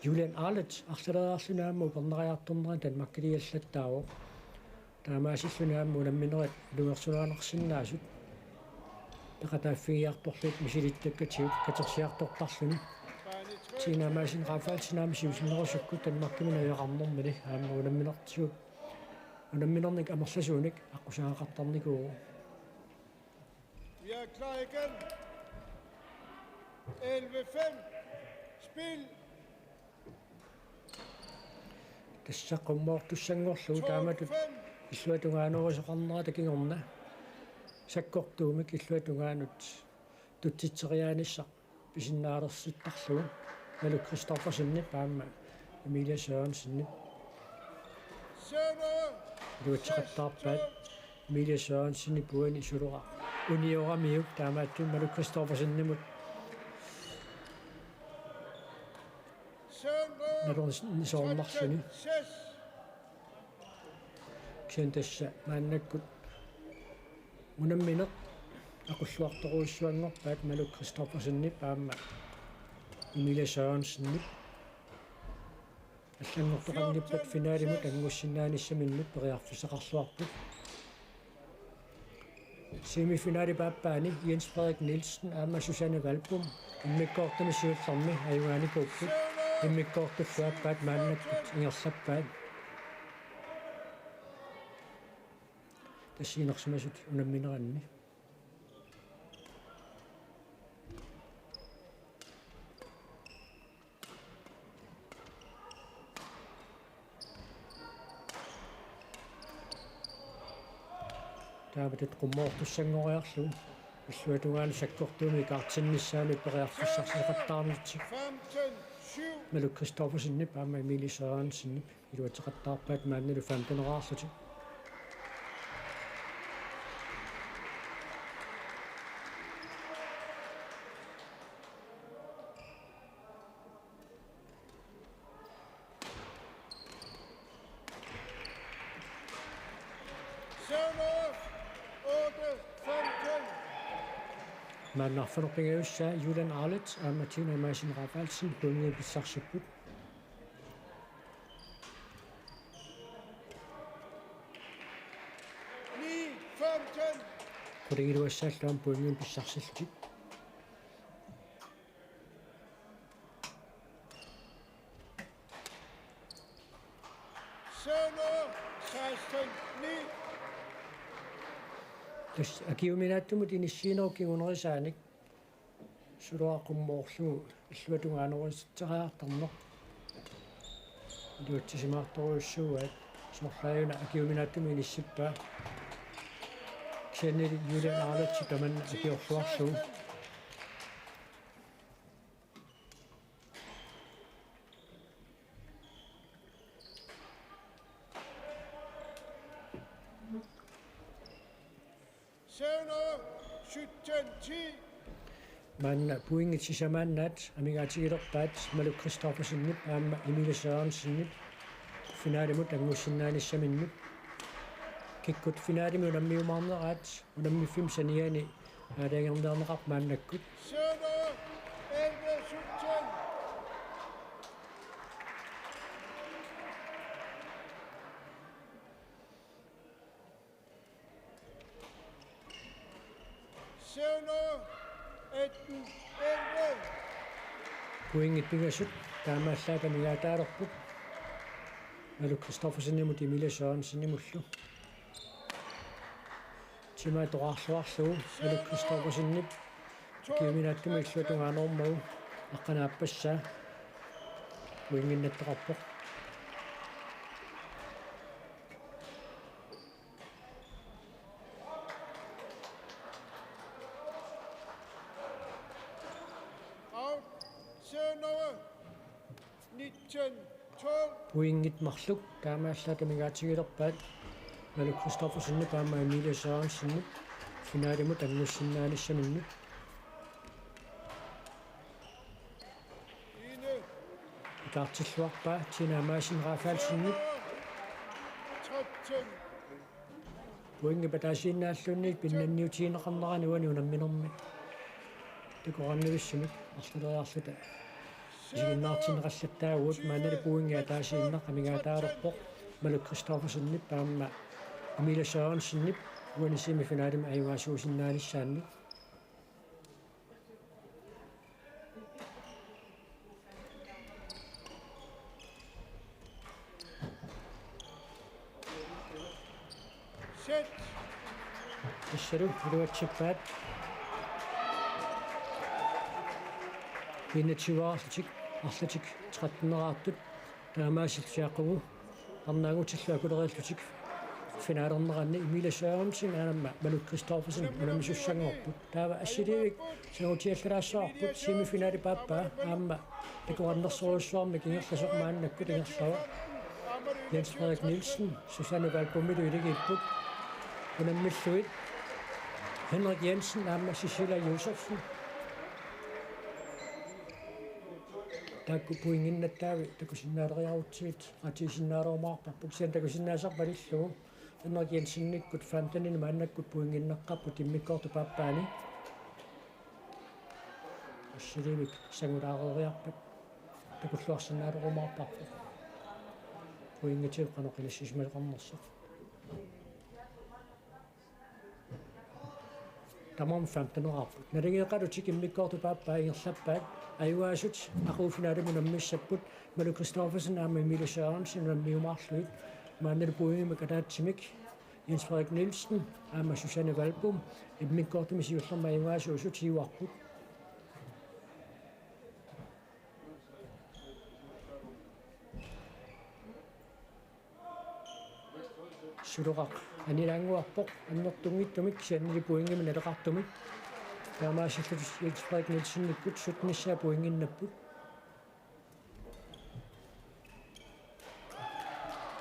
Julian Arlett арлалераарлунаамму пернериарторнера танмаккилиаллаттаавоо таамаасиллунаамму унамминерат лугерсунаанерсиннаасут тақатааффигиарторлут мисилиттаккатиут катерсиарторпарлуни тинаамаасин рафаалсинаами сиусиннерусукку танмаккиминагеқарнэрмили аама унамминертиут унамминерник амерласууник аққусаақартарникуу Vi er klar igen. 11-5. Spil. тассаққуммоортуссангорлугу тааматут 12-5. иллуатунгаанерусеқарнера такингорна саккортуумик иллуатунгаанут тутситсериаанisса писиннаалерситтарлугу Melu Christoffersenni паама Emilie Sørensenni Sønder илуатсеқаттаарпаат Emilie Sørensenni пуани сулура unioramiu taamaattu Malu Christoffersennimut Søndre. soornarsuni 6. kentassa maannakkut munammineq aqulluartoruissuangorpaat Malu Christoffersenni paamma Emilia Sørensen аллангортоқарниппат финаалимут ангуссинааниссаминнут периарфисақарсуарпут семифинаали пааппаани Jens Frederik Nielsen аама Susanne Valbom иммиккоортами сиулларми аюгаани кууппут иммиккоортуллуаппаат мааннаккут ингерлаппаат тассиинерсимасут унамминеранни таабатат qummoortussangoriarlu уллуатугаани саккортууми картиннissaами периарфиссарсиқаттаарнитсик 15. 7. Malu Christoffersenni paama Emilie Sørensenni илуатеқаттаарпаат маанналу 15-eraarlutik Søndre. 8. 15. мааннарфанерпингаюссаа Julian Arlet аама Tina Masin Rafalsen bungi писсарсуппут 9. 15. qurigilуассааллуам bungi писсарсиллутик Søndre. 16. 9. тас акиуминааттумут иниссиинеруккигунерисааник сулуаққуммоорлугу иллуатунгаанорусситсериартарнеқ илуатсисимаарторуйуссууаат сорлааюна акиуминааттуми иниссиппаа ксеннери Julian Arlet таманна акиорлуарлугу Søndre. 17. 10. маанна пуингитсисамааннаат амигаатигилерпаат Malu Christoffersenni аама Emilie Sørensenni финаалимут ангуссинааниссаминнут киккут финаалими унаммиумаарнераат унаммиффим саниани аалаагернеарнеқар мааннаккут Søndre. 11. 17. Søndre. 18. 11. пуингит пигасут таамааллаата мигаатаалерпут Malu Christoffersenнимут Emilie Sørensenнимуллу тима тоқарлуарлугу Malu Christoffersenni киуминааттуми иллуатунгааноормагу аққанааппассаа пуингиннаттеқарпоқ Out. Søndre. 19. 12. пуингит марлук таамааллаата мигаатигилерпаат Malu Christoffersenni таама Emilie Sørensenni финаалимут ангуссинааниссаминнут 1. икаартиллуарпаа Tina Masin Rafalsenni 13. пуинги патаасииннааллунник пиннанниутиинеқарнерани уани унамминерми тикораннивиссимик арлулериарлута сигиннаартинеқаллаттаагуут маанали пуингиа таасииннақ амигаатаалерпоқ Malu Christoffersenni таама Emilie Sørensenni уани семифинаалим аюгаасуусиннааниссаанни Sæt. иссалу илуатсиппаат пиннатсиваарлутик арлутик 13-eraartut таамаасиллиаққугу арнаагутиллуакулериаллутик финаалернеранни Emilie Sørensen аама Malu Christoffersen унамисуссангорпут таава ассиливик сагутиаллалаассаарпут семифинаали пааппаа аама такуаннерсоруссуарми кингерласоқ мааннакку тангерлава Jens Frederik Nielsen Susanne Valbom илигиппут унаммиллуит Henrik Jensen, Amma Cecilia Josefsen. Taku puingin nattavi taku sinnaariarutsiit atisinnaaroomaarparput sian taku sinnaasarpalillugu Henrik Jensen nikkut famtanin maannakkut puinginneqqarput immikkoortu paappaani assilivik sangulaareriarpat takulluarsinnaaroomaarparput puingitiiq qanoqilissiismalqarnersa tamam famtanerarput nalingeeqalutik immikkoortu paappaa ingerlappaat ayuaasut aquufinaalumun ammissapput Malu Christoffersen aama Emilie Sørensen nammiumaarluit maannalu puingimak ataatsimik Jens Frederik Nielsen aama Susanne Valbom immikkoortumi siullerma ayuaasuusut hiuarput suluqaq anilaanguarpoq annertungittumik siannili puingimi naleqartumik taamaasillus Jens Frederik Nielsen nikkut sutnissaa puinginnapput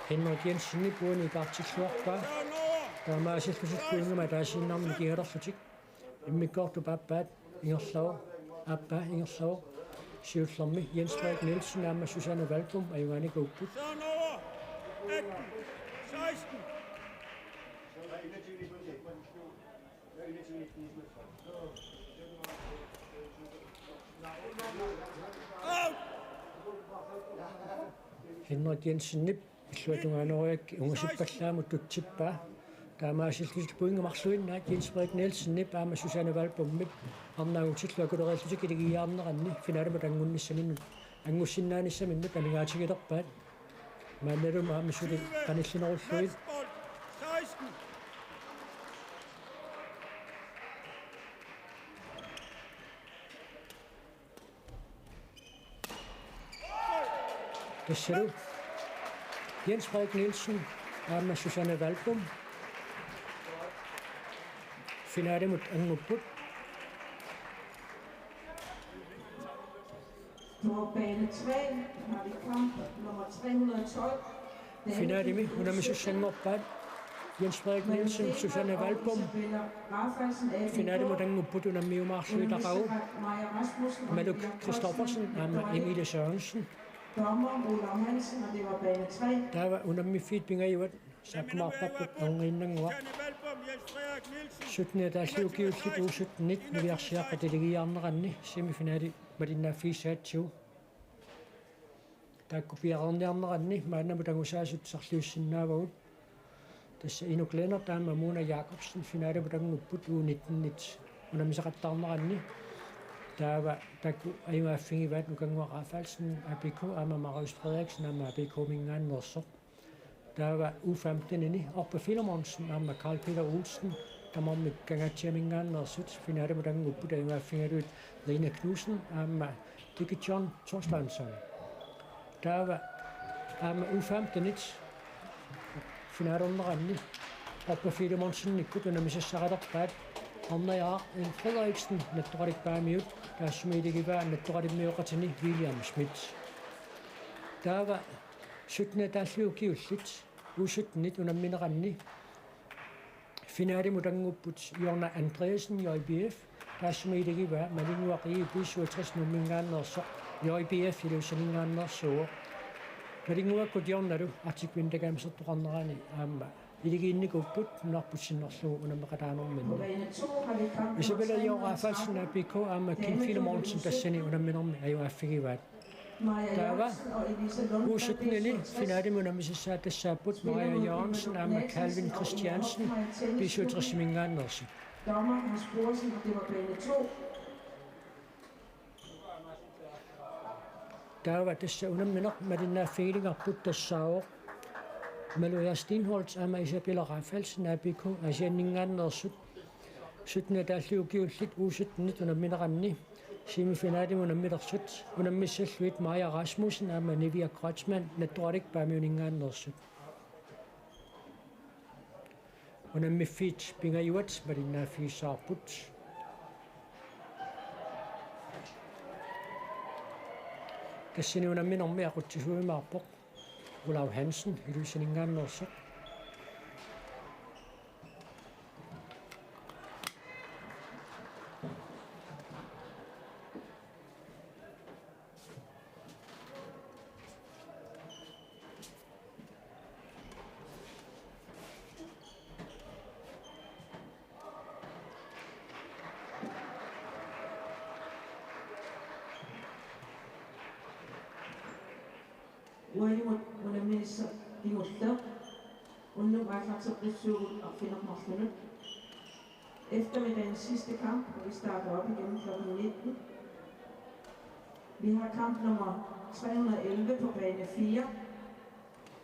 Henrik Jensen ni puini kaartilluarpaa taamaasillus puingima taasinnarmi kialerlutik immikkoortu paappaat ingerlavu aappaa ingerlavu siullermi Jens Frederik Nielsen aama Susanne Valbom ayuaanikuupput Henrik Jensen nip illuatungaanoriak ungasippallaamu tutsippaa taamaasillus puingimarluinnaat Jens Frederik Nielsen nip aama Susanne Valbom mip arnaagutillu akulereerlutik iligiaarneranni finaaluma tangunnissaminut angussinnaanissaminnut anigaatigilerpaat maannalum aama suli qanillinerulluit tassalu Jens Frederik Nielsen aama Susanne Valbom finaalimut angupput På bane 3 har vi kamp nummer 312. finaalimi unamisussanngorpaat Jens Frederik Nielsen Susanne Valbom finaalimut angupput unammiumaarluitaqagu Malu Christoffersen aama Emilie Sørensen Dommer Olav Hansen, og det var bane 3. taava unammifiit pingajuat saakkumaarpapput aungiinnanguaq sutnia taalluukiullit uusutnit niviarsiaqqa tiligiaarneranni semifinaali malinnaaffiissaatsiu taakku piaqerniarneranni maannamu tangusaasut sarliussinnaavagut tassa Inuk Lennart taama Mona Jacobsen finaalimu tangupput uunittnit unamisaqattaarneranni taava takku ayuaaffingivaat nukanguaqaafaalsen ABK aama Marius Frederiksen aama ABK mingaannerso taava U15-ini Orpe Filemonsen aama Carl Peter Olsen tamormik kangatsia mingaannersut finaalimu tangupput ayuaaffingaluit Rina Knudsen aama Dikke John Torsteinsson taava aama U15-it finaalorneranni Orpe Filemonsen nikkut unamissassaqalerpaat Arnajaar Frederiksen nattoqalikpaamiut taassumilигivaa nattoqalimmiuqatini William Schmidt taava sutna taalluukiullit uusutnit unammineranni finaalimu tangupput Jonna Andreasen JBF taassumilигivaa malinguaqii 67 nummingaannerso JBF ilusaningaannersuo malinguakkut Jonnalu artikvindagaamsertoqarnerani aamma iligiinnikupput narpussinnerlugu unammeqataanorminni Isabella Joraafalsen ABK aama Kim Filemonsen tassani unamminermi ajuaaffigivaat taava uusutnili finaalimu unamisissaa tassaapput Maria Jørgensen aama Calvin Christiansen bisuutrisimingaannersi Dommer Hans Borsen, og det var bane 2. taava tassa unammineq malinnaaffigilingarput tassaaoq Maluja Stenholtz aama Isabella Raffalsen ABK asianningaannersut sutna taalluukiullit uusutnit unammineranni semifinaalimu unammilersut unammissalluit Maja Rasmussen aama Nivia Kreutzmann nattoqalikpaamiuningaannersut unammifiit pingajuat malinnaaffiissaarput tassini unamminermi aqutsisuimaarpoq Olav Hansen ilusaningaannersuq ualimut unamminissa tingulla unnum aallarteqissuugut arfinermarlunut. Eftermiddagens sidste kamp, hvor vi starter op igen kl. 19. Vi har kamp nummer 311 på bane 4.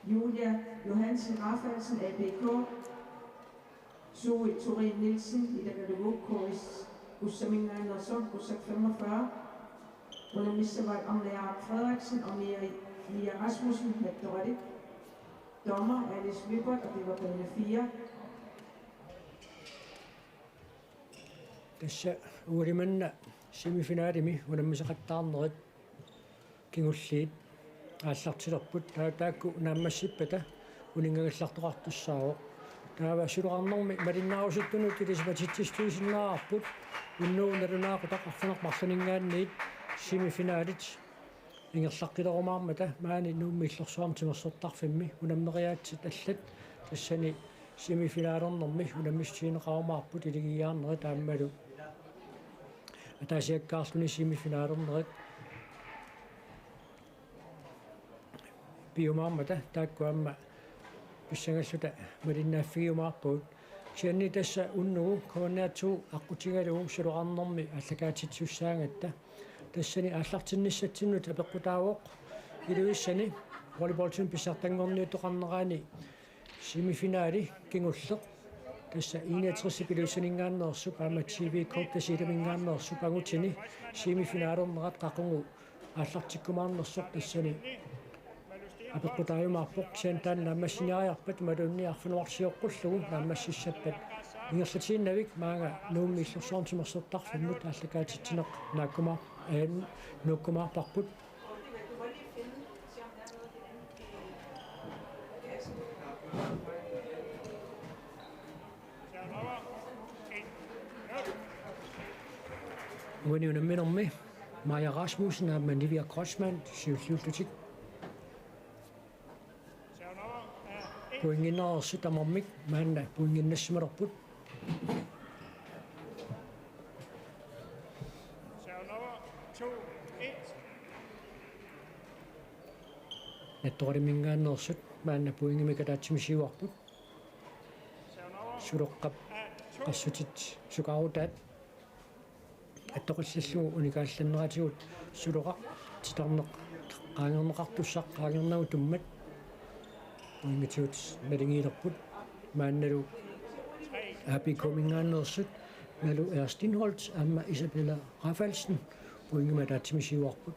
Julia Johansen Rafaelsen, ABK. Zoe Turin Nielsen, Ida Galevuk, KS Gussamin Andersson, Gussak 45. Under misservej Amlea Frederiksen og Mia Rasmussen, Magdorette. Dommer Alice Wibert, og det var bane 4. Tässä uudimmanna semifinaalimi unammisaqattaarnerit kingulliit ааллартилерпут таакку нааммассиппата унингагаллартоқартуссаавоқ таава сулуарнэрми малиннаарусуттунут илисматитсистуисиннаарпут уннуунналунаақу тақарфинеқ марлунингаанниит семифиналит ингерлаққилерумаармата маани нууммиллерсуарм тимерсортарфимми унаммериаатсит аллат тассани семифиналернэрми унаммиссиинеқарумаарпут илигиаарнери тааммалу атаасиаккаарлуни семифиналернерит биумаармата тааккуамма писсангаллута малиннааффигиумаарпут сианни тасса уннугу кооннаатсуу аққутигалугу сулуарнэрми аллагаатитсуссаангатта тассани ааллартинниссатсиннут апеққутаавоқ илуиссани волейболтин писсартангорниутоқарнераани семифинаали кингуллеқ тасса иниатрисси пилуссанингааннерсуп аама TV коп тасиламингааннерсуп агутини семифинаалернерат қақугу ааллартиккумаарнерсоқ тассани апеққутааюмаарпоқ сиантаан нааммассиниариарпат малунни арфинуарсиоққуллугу нааммассиссаппат ингерлатииннавик маага нууммиллерсуарнтимерсортарфиммут ааллакаатитсинеқ нааккумаа нуккумаарпарпут униунамминерми Maja Rasmussen og Manivia Grossmann, Sivsivlutik. Poingin og Sitamommik, men poingin næsmeraput. Nettoarimingaan norsut, men poingin mikadaatsimisiuarput. Suroqqap qassutit sukaarutat. Attoqillalluu unikaallanneratigut suluqa titarneq qaangerneqartussaq qaangernagu tummat uingitiut malingiilerput maannalu apikommingaannersut nalu Erstinholz amma Isabella Rafaelsen uingimataatimisiuarput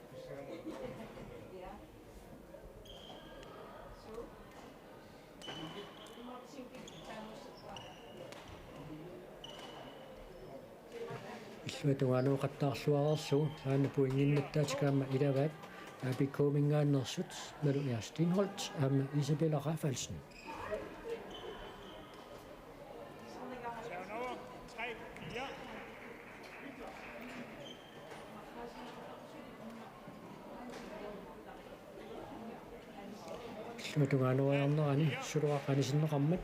Tuano qattaarluarerlu aana puinginnattaatikaamma ilavaat apikommingaannersut nalu Erstinholz amma Isabella Rafaelsen tuanoarnerani suluaqanisinneqarmat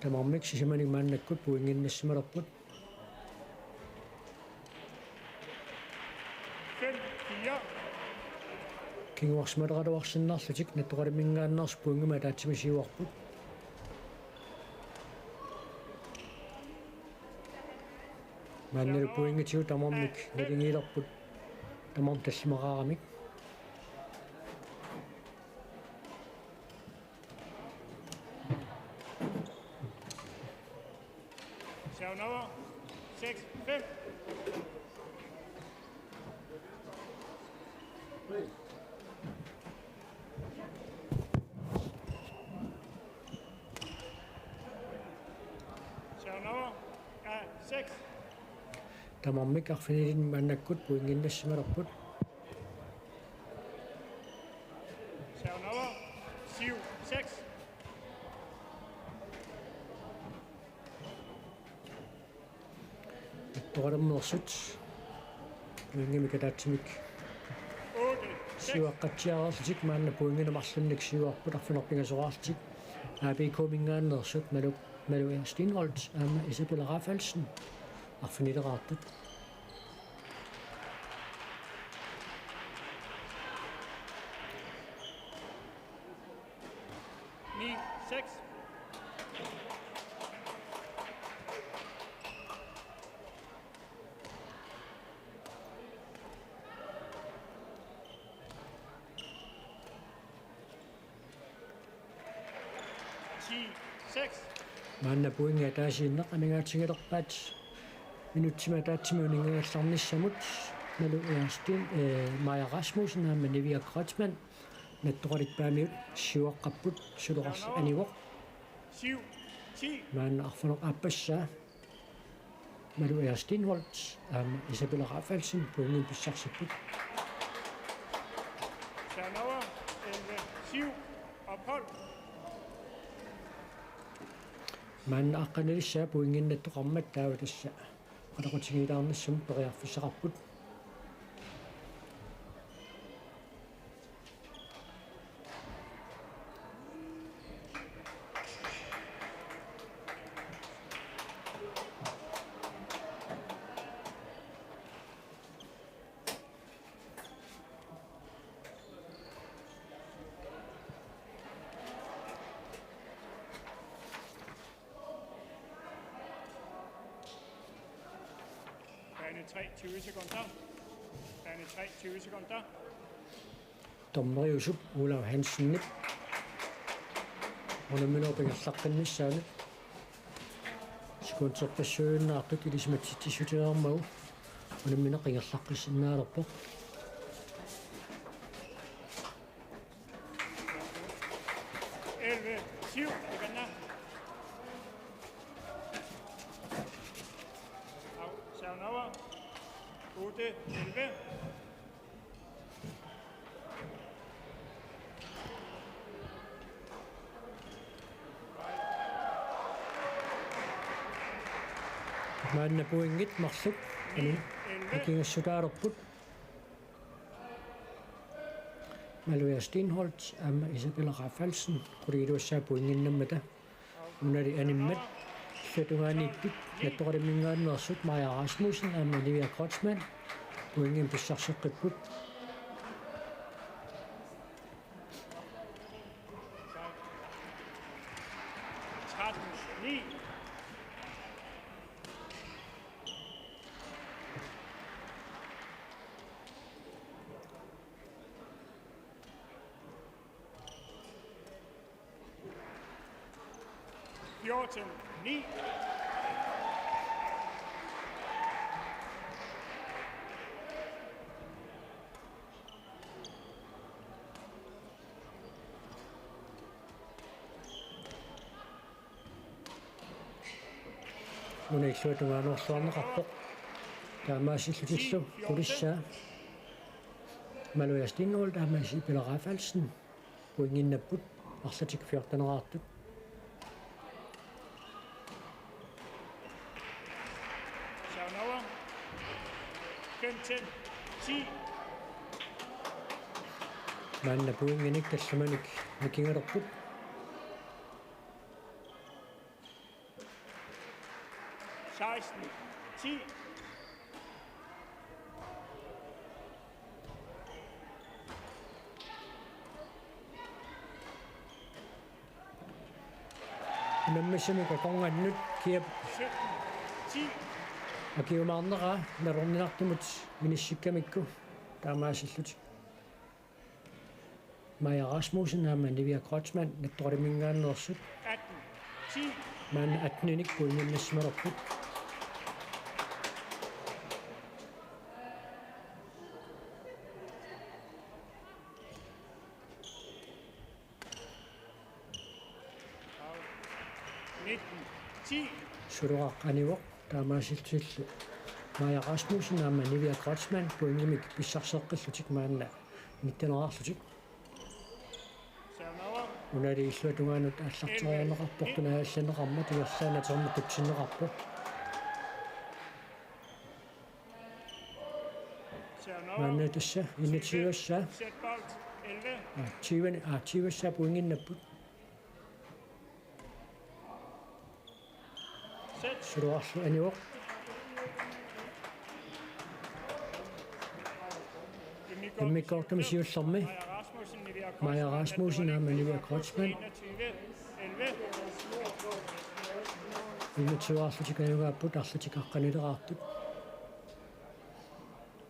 Tamarmik sisimani maannakkut puinginnassimalerput 5-4 kinguarsmateraluarsinnarlutik nattoqalimingaannersu puingima taatsimisiuarput maannalu puingitiu tamarmik nalingiilerput tamam tallimaqaaramik Nummer 6-5. Nummer 6. Tamarmik arfinilin maannakkut puinginnassimalerput Nummer 7-6. toqalammersut puingimikataatsimik siuaqqatsiarerlutik maanna puinginamarlunnik siuarput arfinerpingasoraartik apikommingaannersut malu Erstinholz aama Isabella Rafaelsen arfinileraartut 6. Manna puinga taasiinneq amigaatigilerpaat minutsima taatsimuuningagallarnissamut malu Erstin Maja Rasmussen naamma Nivia Kreutzmann nattoqalikpaamiut siuaqqapput suluqars anivoq 7, 10. maanna arfaneq appassaa malu Erstin Holt aamma Isabella Raffaldsen puingin pissarsiput Tjernover 11, 7. Ophold. maanna aqqanalissaa puinginnattoqarmat taavutassa qalaqutigilaarnassum periarfissaqarput Bane 3, 20 sekunder. Bane 3, 20 sekunder. Tommeriusup Olav Hansen-nip unaminoopigallaqqannissaanut sikuunserpassuunnaartut ilismatittisutileermagu unamineqigallaqqissinnaaleerpoq 11, 7 sekunder. Serven over. 8, 11. maanna puingit marluk anu akingassutaalerput Malvia Stenholt aamma Isabella Raffaldsen quliluassaa puinginnammata unali animmat Sætungaaniippit nattoqalimingaannersut Maja Rasmussen aamma Nivia Kreutzmann puingin pissarseqqipput 13, 9. Fjorten, 9. unaiksuatungaanорсуарнеқарпоқ таамаасиллутиллу qulисsaa Malvia Stenholt aamma Isabella Raffaldsen puinginnapput арлатик 14-нераартут Serven over. 15, 10. maanna puinginik tallamanik nakingalerput 16, 10. наммассамика қорнганнут киап 17, 10. акиумаарнера налорнинартумут миниссиккамикку таамаасиллути Maja Rasmussen aamma Nivia Kreutzmann nattoqalimingaannerсут 18, 10. maanna atninik puinginnassimalerput suluqaq anivoq taamaasillutилlu Maja Rasmussen aamma Nivia Kreutzmann puingimik pissarseqqillutik maanna nittaneraarlutik unali illuatungaanut аллартарианеқарпортуна аалланеқарма тиерлаана термутутсинеқарпо маанна тасса иннатиуассаа тивассаа puinginnapпут сулуарлу аниоқ иммиккортами сиуллэрми Maja Rasmussen aamma Nivia Kreutzmann инутсуаарлутикаюгааппут арлутикаққанилераартут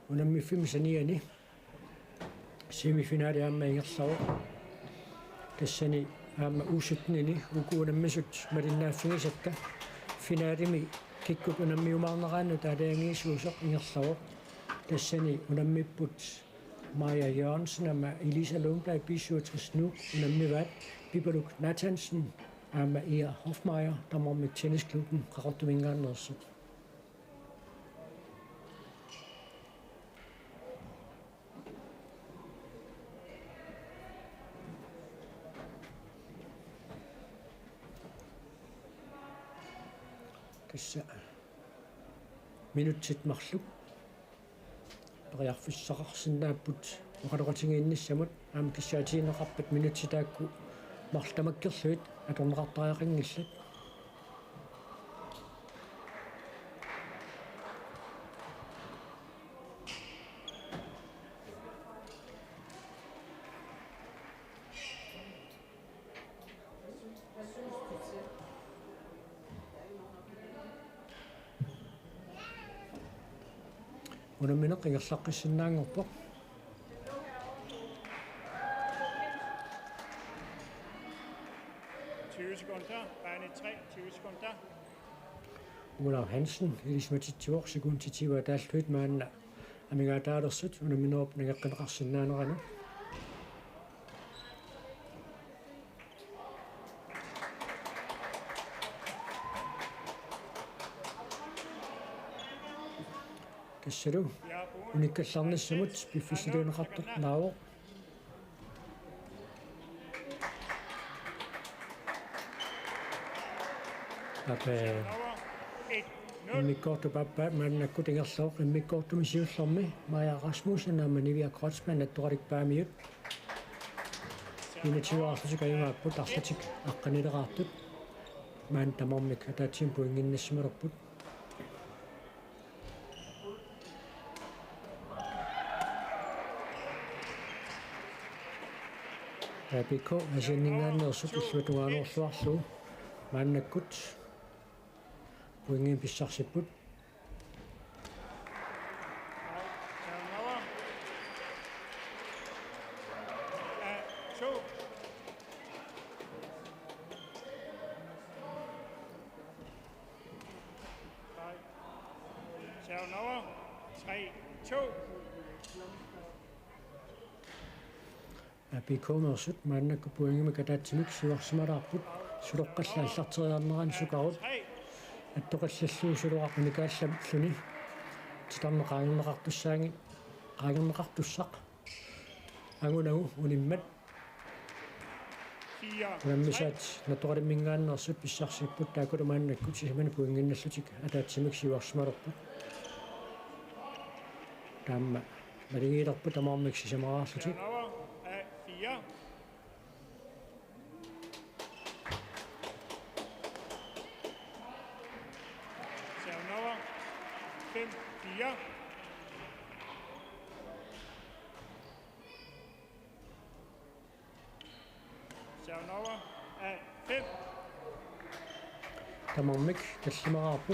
унаммиффими саниани семифинаали аама ингерлаво тассани аама уусутнини укуунаммисут малиннааффигисакка финаалими киккут унаммиумаарнераанну таалаангиисуусеқ ингерлаво тассани унаммиппут Maja Jørgensen og Elisa Lundberg, B67 nu, unammivat Bibaluk Nathansen og Maja Hofmeier, der var med tennisklubben Karotuvingan også. Tässä minutsit maqluk риарфиссақарсинааппут оқалоқатингиинниссамут аама киссаатигинеқарпат минутситаакку марлтамаккерлуит аторнеқартариақингиллат унамминеқ ингерлаққиссиннаангорпоқ 20 sekunder. Bane 3, 20 sekunder. Olav Hansen, Elisabeth Tjord, sekund til 10 var daltøjt, men amiga der sødt, under min åbning af generationen. Det ser du. Unika samlet samut, befisede rettet nav. Mikkortu pappa, man kutinga sok, mikkortu misiu somme, Maja Rasmussen og Manivia Krotsman, at dårligt bare miut. Ine 20 år, så kan jeg være på dagstatik, og kan ikke rette. Men der må man ikke have tid på ingen næsmer op. BK er sendingerne også beslutter noget svar så, man er godt. På ingen bisarsepput. BK er sødt, man er på ingen med kadatimik, så smartaput, så du kan slet ikke tage andre sukarut. At du kan se så du har kunnet gøre sådan, så der er rækken rettussange, rækken rettussak. Angu nu, unimmet. Men hvis at når du har det mingan og så bisar sig på, der kunne man kunne se man på ingen næslutik, at der til mig siger smart op. Der men det er op på der må man sige meget så til. Der må man ikke, det stemmer op på.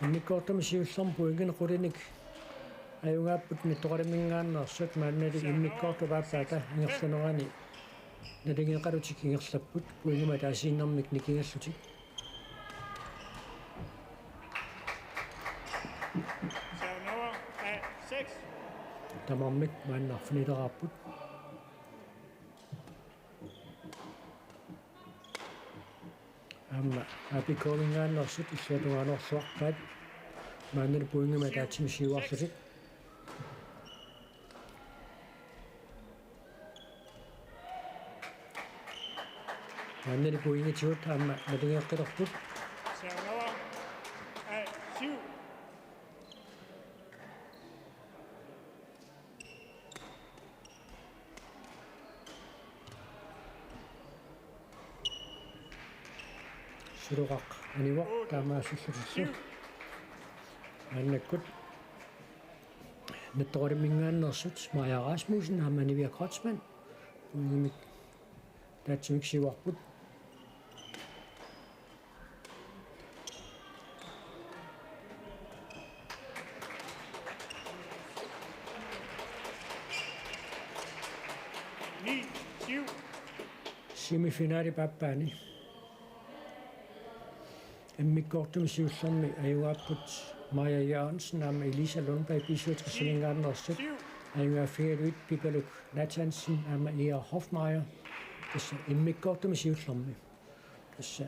Men det går der med sig som på ingen rodenik. Jeg jo på den dårlige mingan og sødt man er det ikke godt at være færdig. Jeg skal nå an i. Når det ikke er ret til at slappe på ingen med der sin om ikke nikker så til. Der må man ikke man er fornøjet op på. Abi komingan og så det du har nok svagt fat. Man er på ingen med der til sig også til. Man er på ingen til at have med det her kan du. Suruqaq aniwaq taamaasullutissu annakut nattoqalimingaannersut Maja Rasmussen og Manivia Krotsman uimik taatsimik siuarput 9-7. Semifinaali pappaani. Immikkortum siullermi ajuaapput Maja Jørgensen am Elisa Lundberg bisuutrisingaannersut ajuaafialuit Pipaluk Nathansen am Ea Hofmeier tassa immikkortum siullermi tassa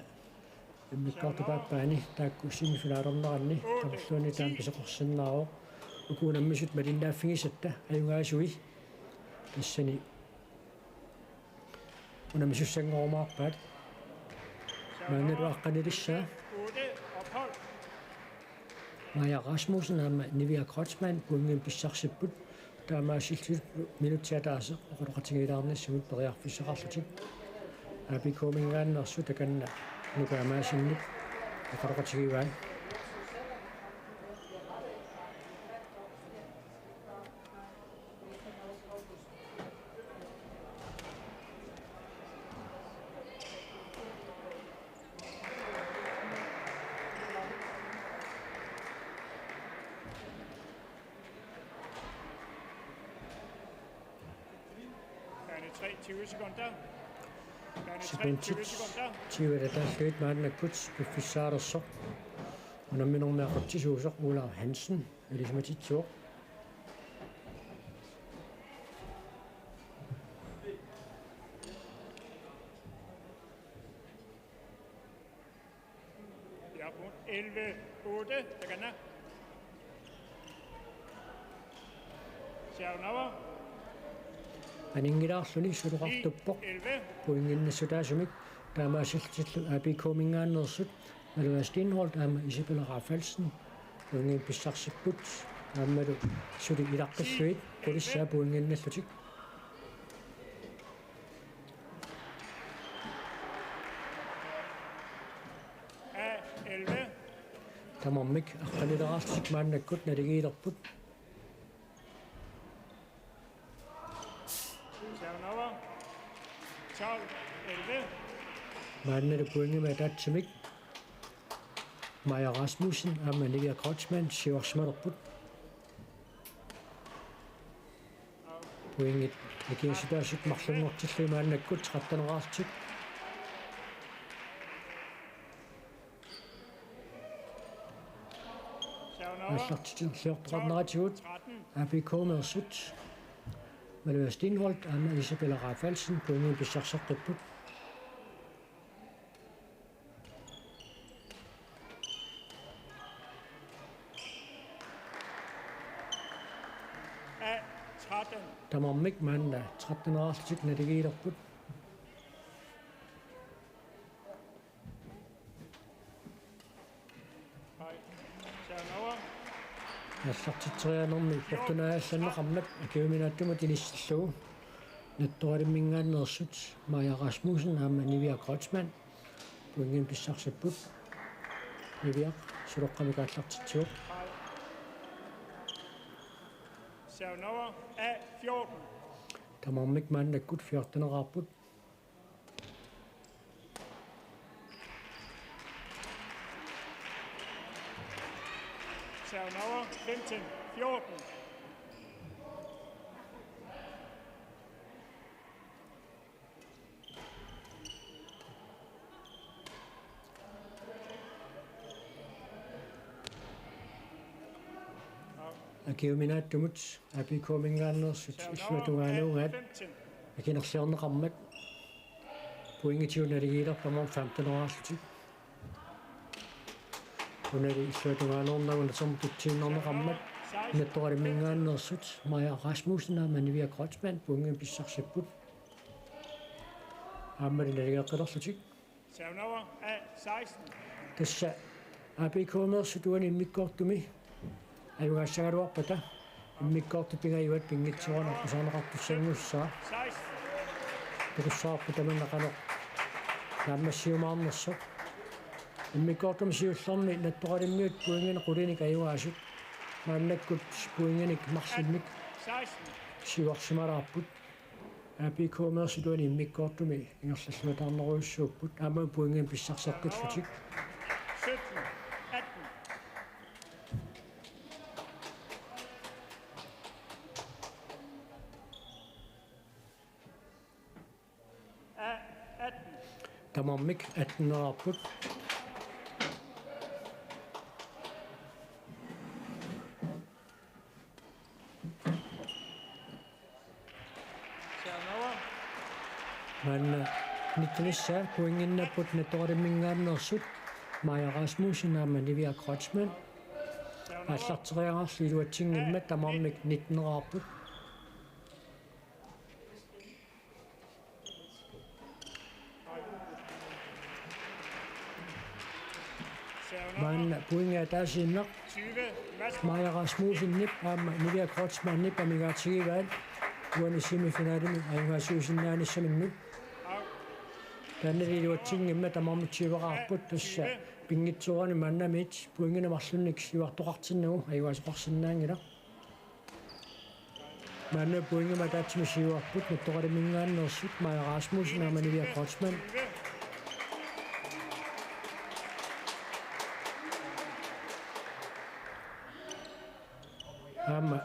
immikkortu pappaani taakku semifinaalerneranni tamerluuni taam pisoqorsinnaaro ukuunammisut malinnaaffigisatta ajuaasui tassani unamisussangormaarpaat maangalu aqqanilissaa 8 ophold. Maja Rasmussen am Nivia Krotsman puingen pissarsiput taamaasillut minutiataase oqaloqatigilaarnissimut periarfissaqarlutik apikomingaannersu takanna nukaamaasinnik oqaloqatigivaan Bane 3, 20 sekunder. Bane 3, Sekundtit 20 sekunder. tiuatataalluit maannakkuts piffissaalersoq unamminormeaqartisuusoq Olav Hansen elismatitsuoq Ja, på 11-8. Takanna. Sjavnava. aningilaarluni suluqartuppoq 11. puinginnassutaasumik taamaasiltillu apikomingaannersut maluastinholt aama Isabella Rafalsen puingin pissarsiput aammalu suli ilaqqilluit qulissaa puinginnallutik A11. tamarmik aqqalileraartik maannakkut naligiilerput Sjavnava. 12, 11. maannalu puingimaataatsimik Maja Rasmussen aama Nivia Krotsman siuarsmalerput puingit ikiasutaasut marlungortillu maannakkut 13-eraartik Sjavnava. аллартитиллиортеқарнератигут 13. апикоомерсут малуастинholdt аама Isabella Rafalsen puingin pissarseqqipпут A13. тамармик маанна 13-eraartik naligiilerput Sjavnava. аллартитсерианерми портунаалланнеқарнак акиуминааттума тилиссаллугу натторалиммингааннерсут Maja Rasmussen аама Nivia Krotsman puingin pissarсиппут Nivia сулоққамикааллартитсуоқ Sjavnava. A14. тамармик мааннаккут 14-eraarput Sjavnava. 15, 14. акиуминааттумут апикоомингааннерсут иллуатугаануугаат 15. акинерлиорнеқармат puingitiunaligilерпамор 15-eraarlutik унали иллуатугаануорнагуна сомтутсииннернеқармат натторалиммингааннерсут Maja Rasmussen аама Nivia Krotsman puingin pissarсиппут ааммали налигеққилерлутик Sjavnava. A16. тасса апикоомерсутуани иммиккортуми аюгаассагалуарпата иммиккорту пингаюат пингитсуана пусаанеқартуссангуссаа 16. пикуссаарпу таманнақано нааммассиумаарнерсоқ иммиккортум сиуллерми натторалиммиут пуингина қулиник аюгаасут мааннаккут пуинганик марсиммик 16. сиуарсималаарпут апикоомерсутуани иммиккортуми ингерллаллуатаарнеруйуссууппут аама пуингин писсарсеққиллутик 17, 18. Tamammik 18-nerarput. Man nitnissa poinginnapput nettoqalimmingaannersut Maja Rasmussen aama Nivia Kreutzmann аллартериангарли илуатсингимма тамармик 19-nerarput. Man puinga taasinnaq Maja Rasmussen nip aama Nivia Kreutzmann nip amigaatigivaat uani semifinaalimi ayungaasuusinnaanissaminnut таннилиуатсингимма тамармитсивеқарпут тасса пингитсуарани маннамит пуингинамарлунник сивартоқартиннагу аюасоқарсинаангила манна пуингима таатсими сиварпут нуттоқалимингааннерсут Maja Rasmussen аама Nivia Kreutzmann аама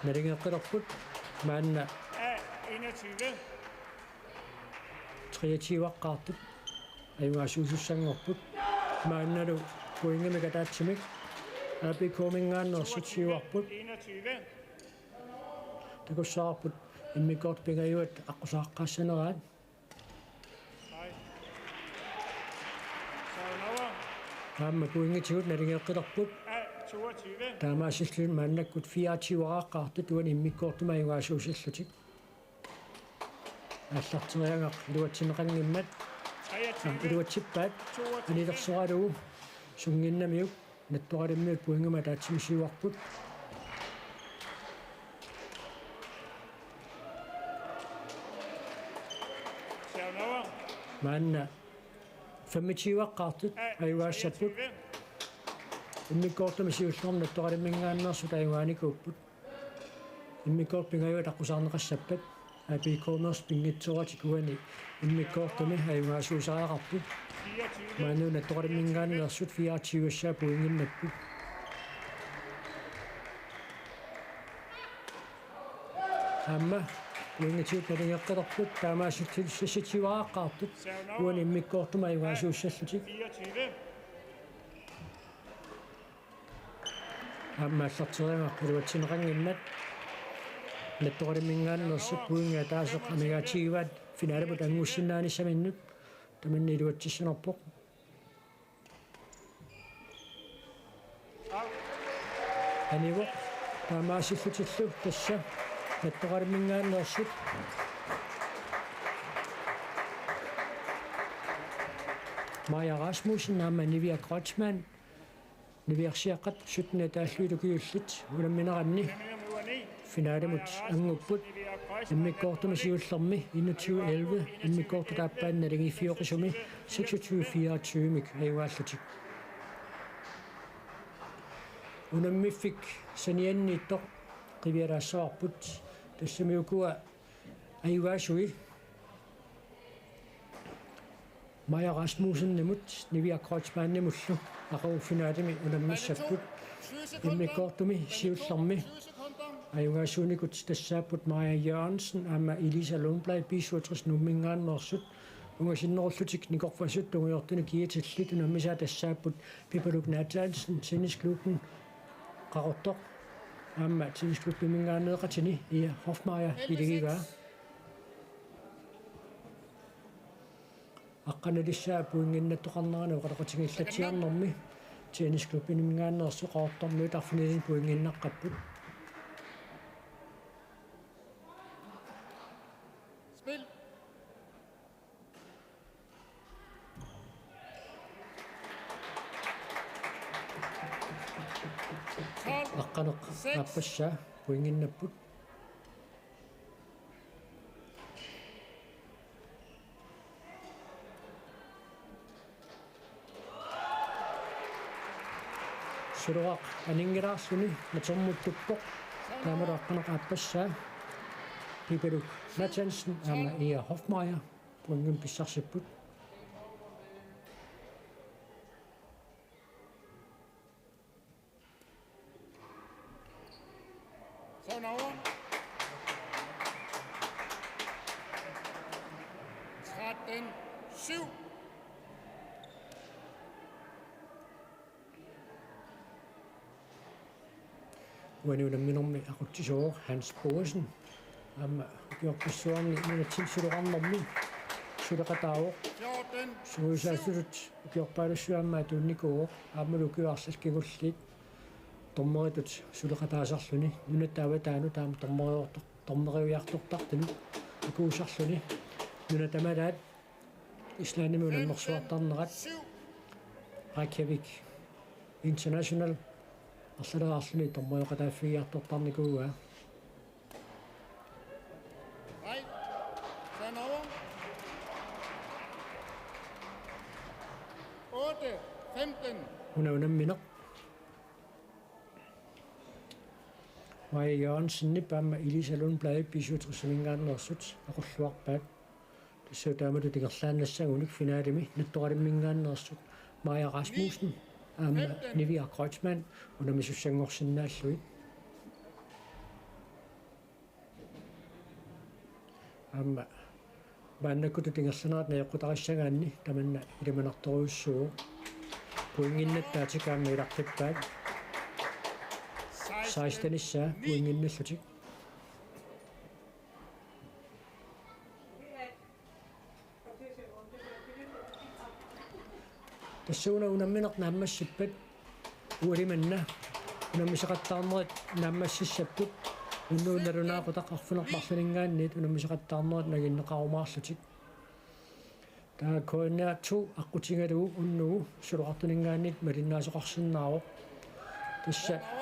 налингеққилерпут маанна 21. триативаққартут аюгаасуусуссангорпут маанналу пуингимикатаатсимик апикомингааннерсут сиварпут 21. такуссаарпут иммикорт пингаюат аққусааққаассанераат аама пуингитигут налингеққилерпут 22. таамаасиллун мааннаккут фиаативарааққартут туан иммиккортума аюгаасуусиллутик аллартериангақ илуатсинеқангиммат 23. илуатсиппаат анилерсоралугу сунгиннамиук наттуаралиммиут пуингима таатсимисиуарпут маанна 25-аққартут аюгаассаппут иммиккортуми сиуллерна наттуаралиммингааннерсут аюгааникууппут иммиккорт пингаюат аққусаарнеқассаппат апикомерс пингитсуратик уани иммиккортуми аюгаасуусариақарпут 24. маанну наттуаралиммингааннерсут фиаатсиуассаа пуингиннаппут амма пуингитиут налингеққилерпут таамааситтил сиситивааққартут уани иммиккортума аюгаасууссаллутик 24. амма аллартериангақ илуатсинеқангиммат наттуаралиммингааннерсут пуинга таасеқ амигаатигиваат финалапут ангуссинааниссаминнут таманни илуатсиссанерпоқ анива таамаасиллутиллу тасса наттуаралиммингааннерсут Maja Rasmussen aama Nivia Kreutzmann niviarsiaqqat sutna taallуилукиуллит уламминеранни finaalimut angupпут иммиккортуми сиуллерми 2111 иммиккорту тааппаанналиги фиоқисуми 2624мик аюгааллутик унаммиффик санианнииттоқ қивиалаассаварпут тассамиукуа аюгаасуи Maja Rasmussen nemut Nivia Kreutzmann nemullu ақау финаалими унаммассаппут иммиккортуми сиуллерми аюгаасууникут тассааппут Maja Jørgensen аама Elisa Lundblad бисуатрис нуммингааннерсут унгасиннеруллутик никорфасут тунгиортуни киатиллит унаммисаа тассааппут Pipaluk Nathansen tennisklubben qaqortoq аама tennisklubbi мингаанеэқатини ия Hofmeier илигиваа аққаналиссаа пуингиннаттоқарнерана оқалоқатингиллатсиарнэрми tennisklubbi мингааннерсу qaortormi тарфинилин пуингиннаққаппут Spil. аққанеқ аппассаа пуингиннаппут суруақ анингераарсуни натермуттуппоқ таамара аққанеқ аппассаа Pipaluk Nathansen аама ия Hofmeier пуингин писсарсиппут Turn over. 13. 7. Uanuunamminormi aquttisoor Hans Bogensen amma ukiorpissuarni nunatin suluqarnermi suleqataawoq 14. suusaasulut ukiorpaalussuammaa tuunnikuuq aammalu ukiuarsal kigulliit tormeritut suleqataasarluni nunattaavataanu taama tormeriuiartortartanu ukuusarluni nunatamalaat islaanimi unammersuartarnerat Reykjavik International Arsaleraarluni tormeriuqataafiiartortarnikuugaa Right. Turn over. 8. 15. unammineq Maja Jørgensen paamma Elisa Lundblad pisuutrissimingaannersut aqulluarpaat тассаутаамату тигерлааннассагуник финаалими натторалиммингааннерсут Maja Rasmussen аама Nivia Kreutzmann унамисуссангорсинааллуит аама баннаккуту тигерланерат наяккутариссагаанни таманна илиманарторуйуссуу пуингиннаттаатикаамми илартиппаат 16-нисса пуингинналлутик тассууна унамминеқ нааммассиппат уалиманна унаммисеқаттаарнерит нааммассиссаппут уннуунналунаақутақ арфунерпарлунингаанниит унаммисеқаттаарнерит нагиннеқарумаарлутик таа коиннаатсу аққутингалугу уннугу сулоқартунингааннит малиннаасоқарсиннаароқ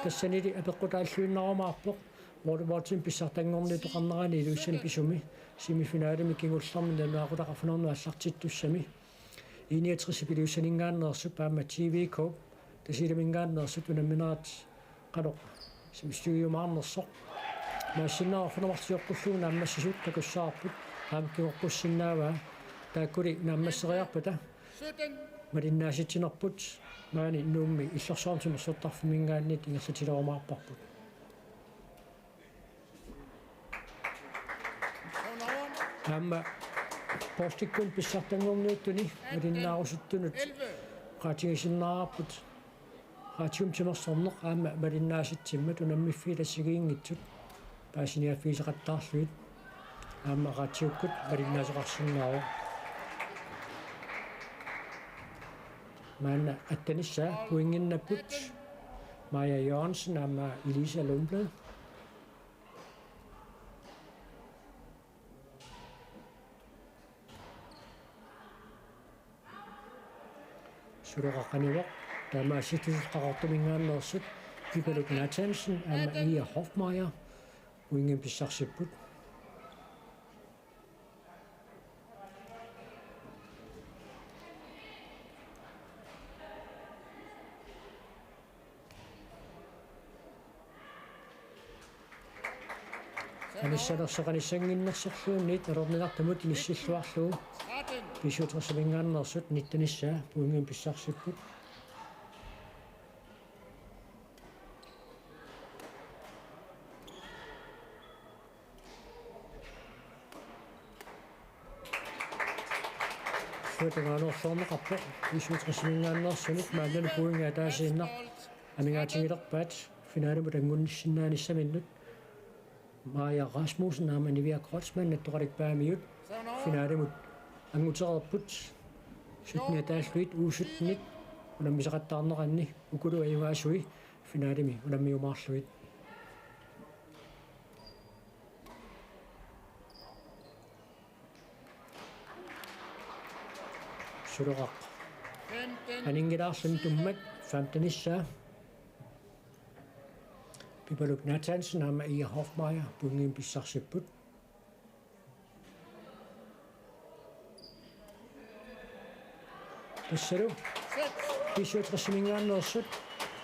тассанили апеққутааллуиннарумаарпоқ Волтин писсартангорни тоқарнерани илуссани писуми семифиналими кигулларми нанаақутақ арфунерну аллартиттуссами 61 пилуссанингааннерсуп паама TV Cup тасилимингааннерсут унамминерат қалоқ студиумаарнерсоқ массиннаарфунамартиоққуллугу нааммассисут такуссаарпут аамаккигоққуссиннаава тааккули нааммассериарпута малиннааситсинерпут маани нуумми иллерсоорнсимерсуттарфимингааннит ингерлатилерумаарпарпут аама постиккун писсартангорниуттуни малиннаарусуттунут qaatigisиннаарпут qaatiumtimersorneq aama malinnaasitsimmat unammifiilassigiingitsut paasiniaffiiseqattaarluit aama qaatiukkut malinnaasоqarsinnaaru maanna attanissa puinginnapput Maja Jørgensen aama Elisa Lundblad Suleqaqqanivoq taamaassitususqaqortumingaannersut Pipaluk Nathansen aama Ia Hofmeier uingin pissarsipput анissалерсеқанissаннгиннерсерлуунниит алорнигартамут иниссиллуарлуу писуутрессамингааннерсут ниттанissaa уингин писсарсиппут фотогааноорсоорнеқарпо писуутрессамингааннерсунит мааллану пуингаа таасииннар амигаатингилерпаат финаалиму тангуннissинааниссаминнут Maja Rasmussen aama Nivia Kreutzmann nattoqalikpaamiut finaalimut angutsererput sutniataаллуит уусутник унаммисеқаттаарнеқанни укулу аюгаасуи финaalими унаммиумаарлуит сулоқақ анингилаарлун туммат 15-нissaa Pipaluk Nathansen aama Ia Hofmeier puingin pissarsipput tassalu pisuutreссимингааннерсут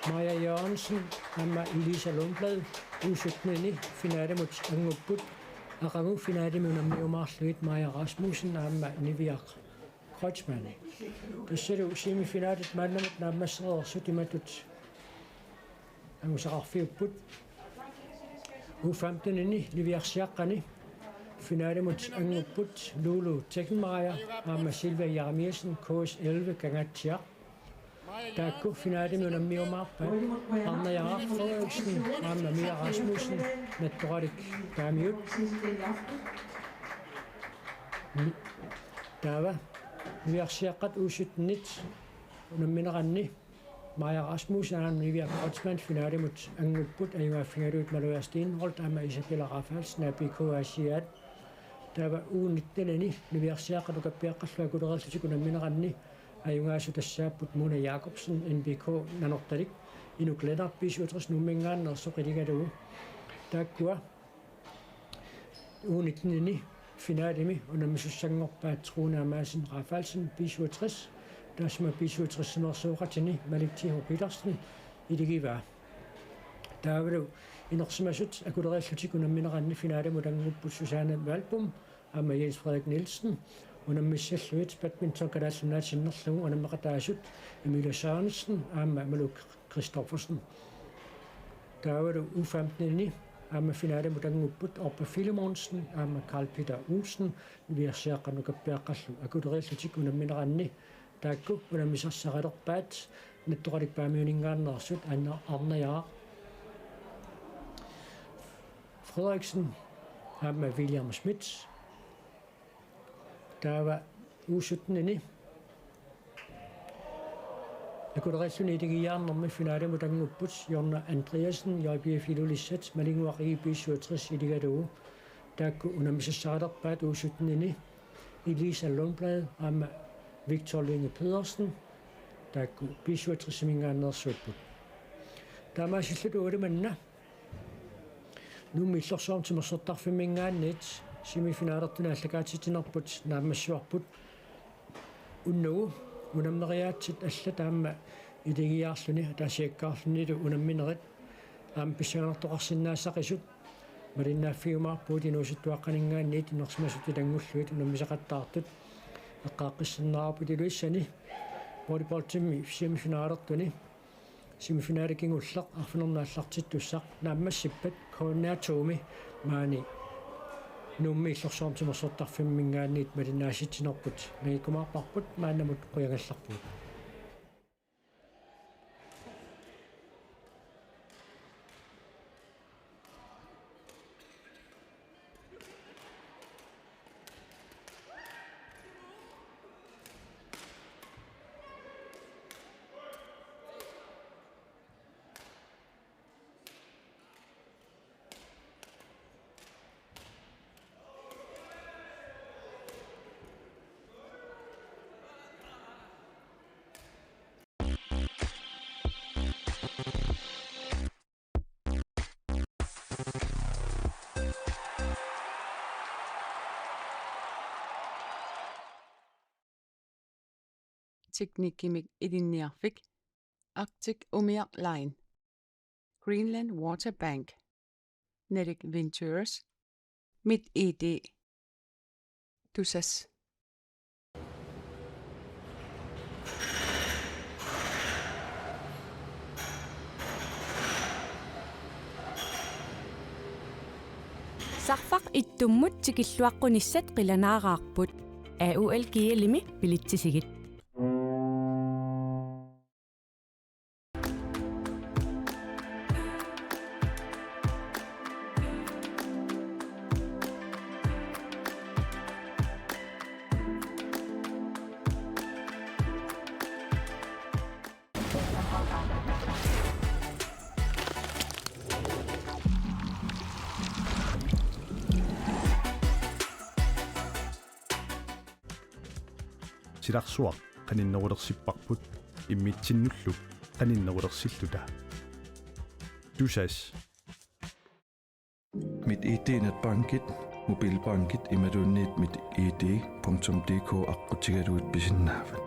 Maja Jørgensen aama Elisa Lundblad uusutnini finaalimut angupput aqagu finaalimi unammiumaarluit Maja Rasmussen aama Nivia Kreutzmann tassalu semifinaalit maannamut naammassereersut imatut angusaqarfiupput u15-ni liviarsiaqqani finale mot Anguput, Lulu Tekkenmeier, Amma Silvia Jarmiersen, KS11 Gangatia. Takku finale mot Mio Marpa, Anna Jarak Frederiksen, Anna Mia Rasmussen, Nettoradik Damiut. Tava, Viarsiakat Usutnit, Unamineranni, Maja Rasmussen, Anna Mia Kotsman, finale mot Anguput, Ayunga finale mot Maluja Stenholt, Amma Isabella Rafalsen, BK Asiat. Tava U19, Viarsiakat Ukappiaqqallua kulerallutik Unamineranni, Ayungasu tassaaput Mona Jakobsen, NBK nanortalik, Inuklenar, Pisuatras nummingaannerso qiligalugu. Taakkua U19 finaalimi unamisussangorpaat Truunaamaasen Rafalsen Pisuatras, taasma Pisuatrassunersuuqatini Maliktiho Petersen iligivaa. Taavalu inersimasut akulerillutik unammineranni finaalimut angupput Susanne Valbom, Amma Jens Frederik Nielsen, unammissalluit badmintonkalaallunaatsinnerlugu unammeqataasut Emilia Sørensen, Amma Maluk Christoffersen. Taavalu U15 Amma finaalimut angupput Orpa Filemonsen, Amma Karl Peter Olsen, viarsiaqqanukappiaqqallu akulerillutik unammineranni taakku unammisarsarelerpaat nattoqalik paamiuningaannersut Anna Arnaja Frederiksen, Amma William Schmidt. Taava U17 Akulerilluni itigiaarnermi finaalimut angupput Jonna Andreasen, JBF Ilulissat, Malinguari B67 iligalugu. Taakku unammisarsarelerpaat U17 Elisa Lundblad, Amma Victor Linge Pedersen, taakku B67 mingaannersuutput. Taamaasillut 8 manna. Nummillersoortimersortarfimmingaannit semifinaalertuna allakaatitinerput naammassuarput unnugu unammeriaatsit alla taamma iligiaarluni taasiakkaarlunilu unamminerit pissanartoqarsinnaassaqisut malinnaaffiumaarpuut inuusuttuaqqaningaannit inersimasut ilangulluit unammisaqattaartut eqqaaqqissinnaarput iluissani volleyballtimmi semifinaalertuni semifinaalikingulleq arfinernaallartittussaq naammassippat koonnaatsuumi maani nummiillersoortimersortarfimmingaannit malinnaasitinerput nagikumaarparput maannamut quyangallarput. Teknikkimik ilinniarfik Arctic Umiaq Line Greenland Water Bank Neric Ventures MidED Tusas Sarfaq ittummut tikilluaqqunissat qilanaaraarput AULGLimi pilitsisigit. Silarsuaq qaninnerulersipparput immitsinullu qaninnerulersilluta tusas MidED netbankit mobilbankit imaduunniit MidED.dk aqutigaluut pisinnaafat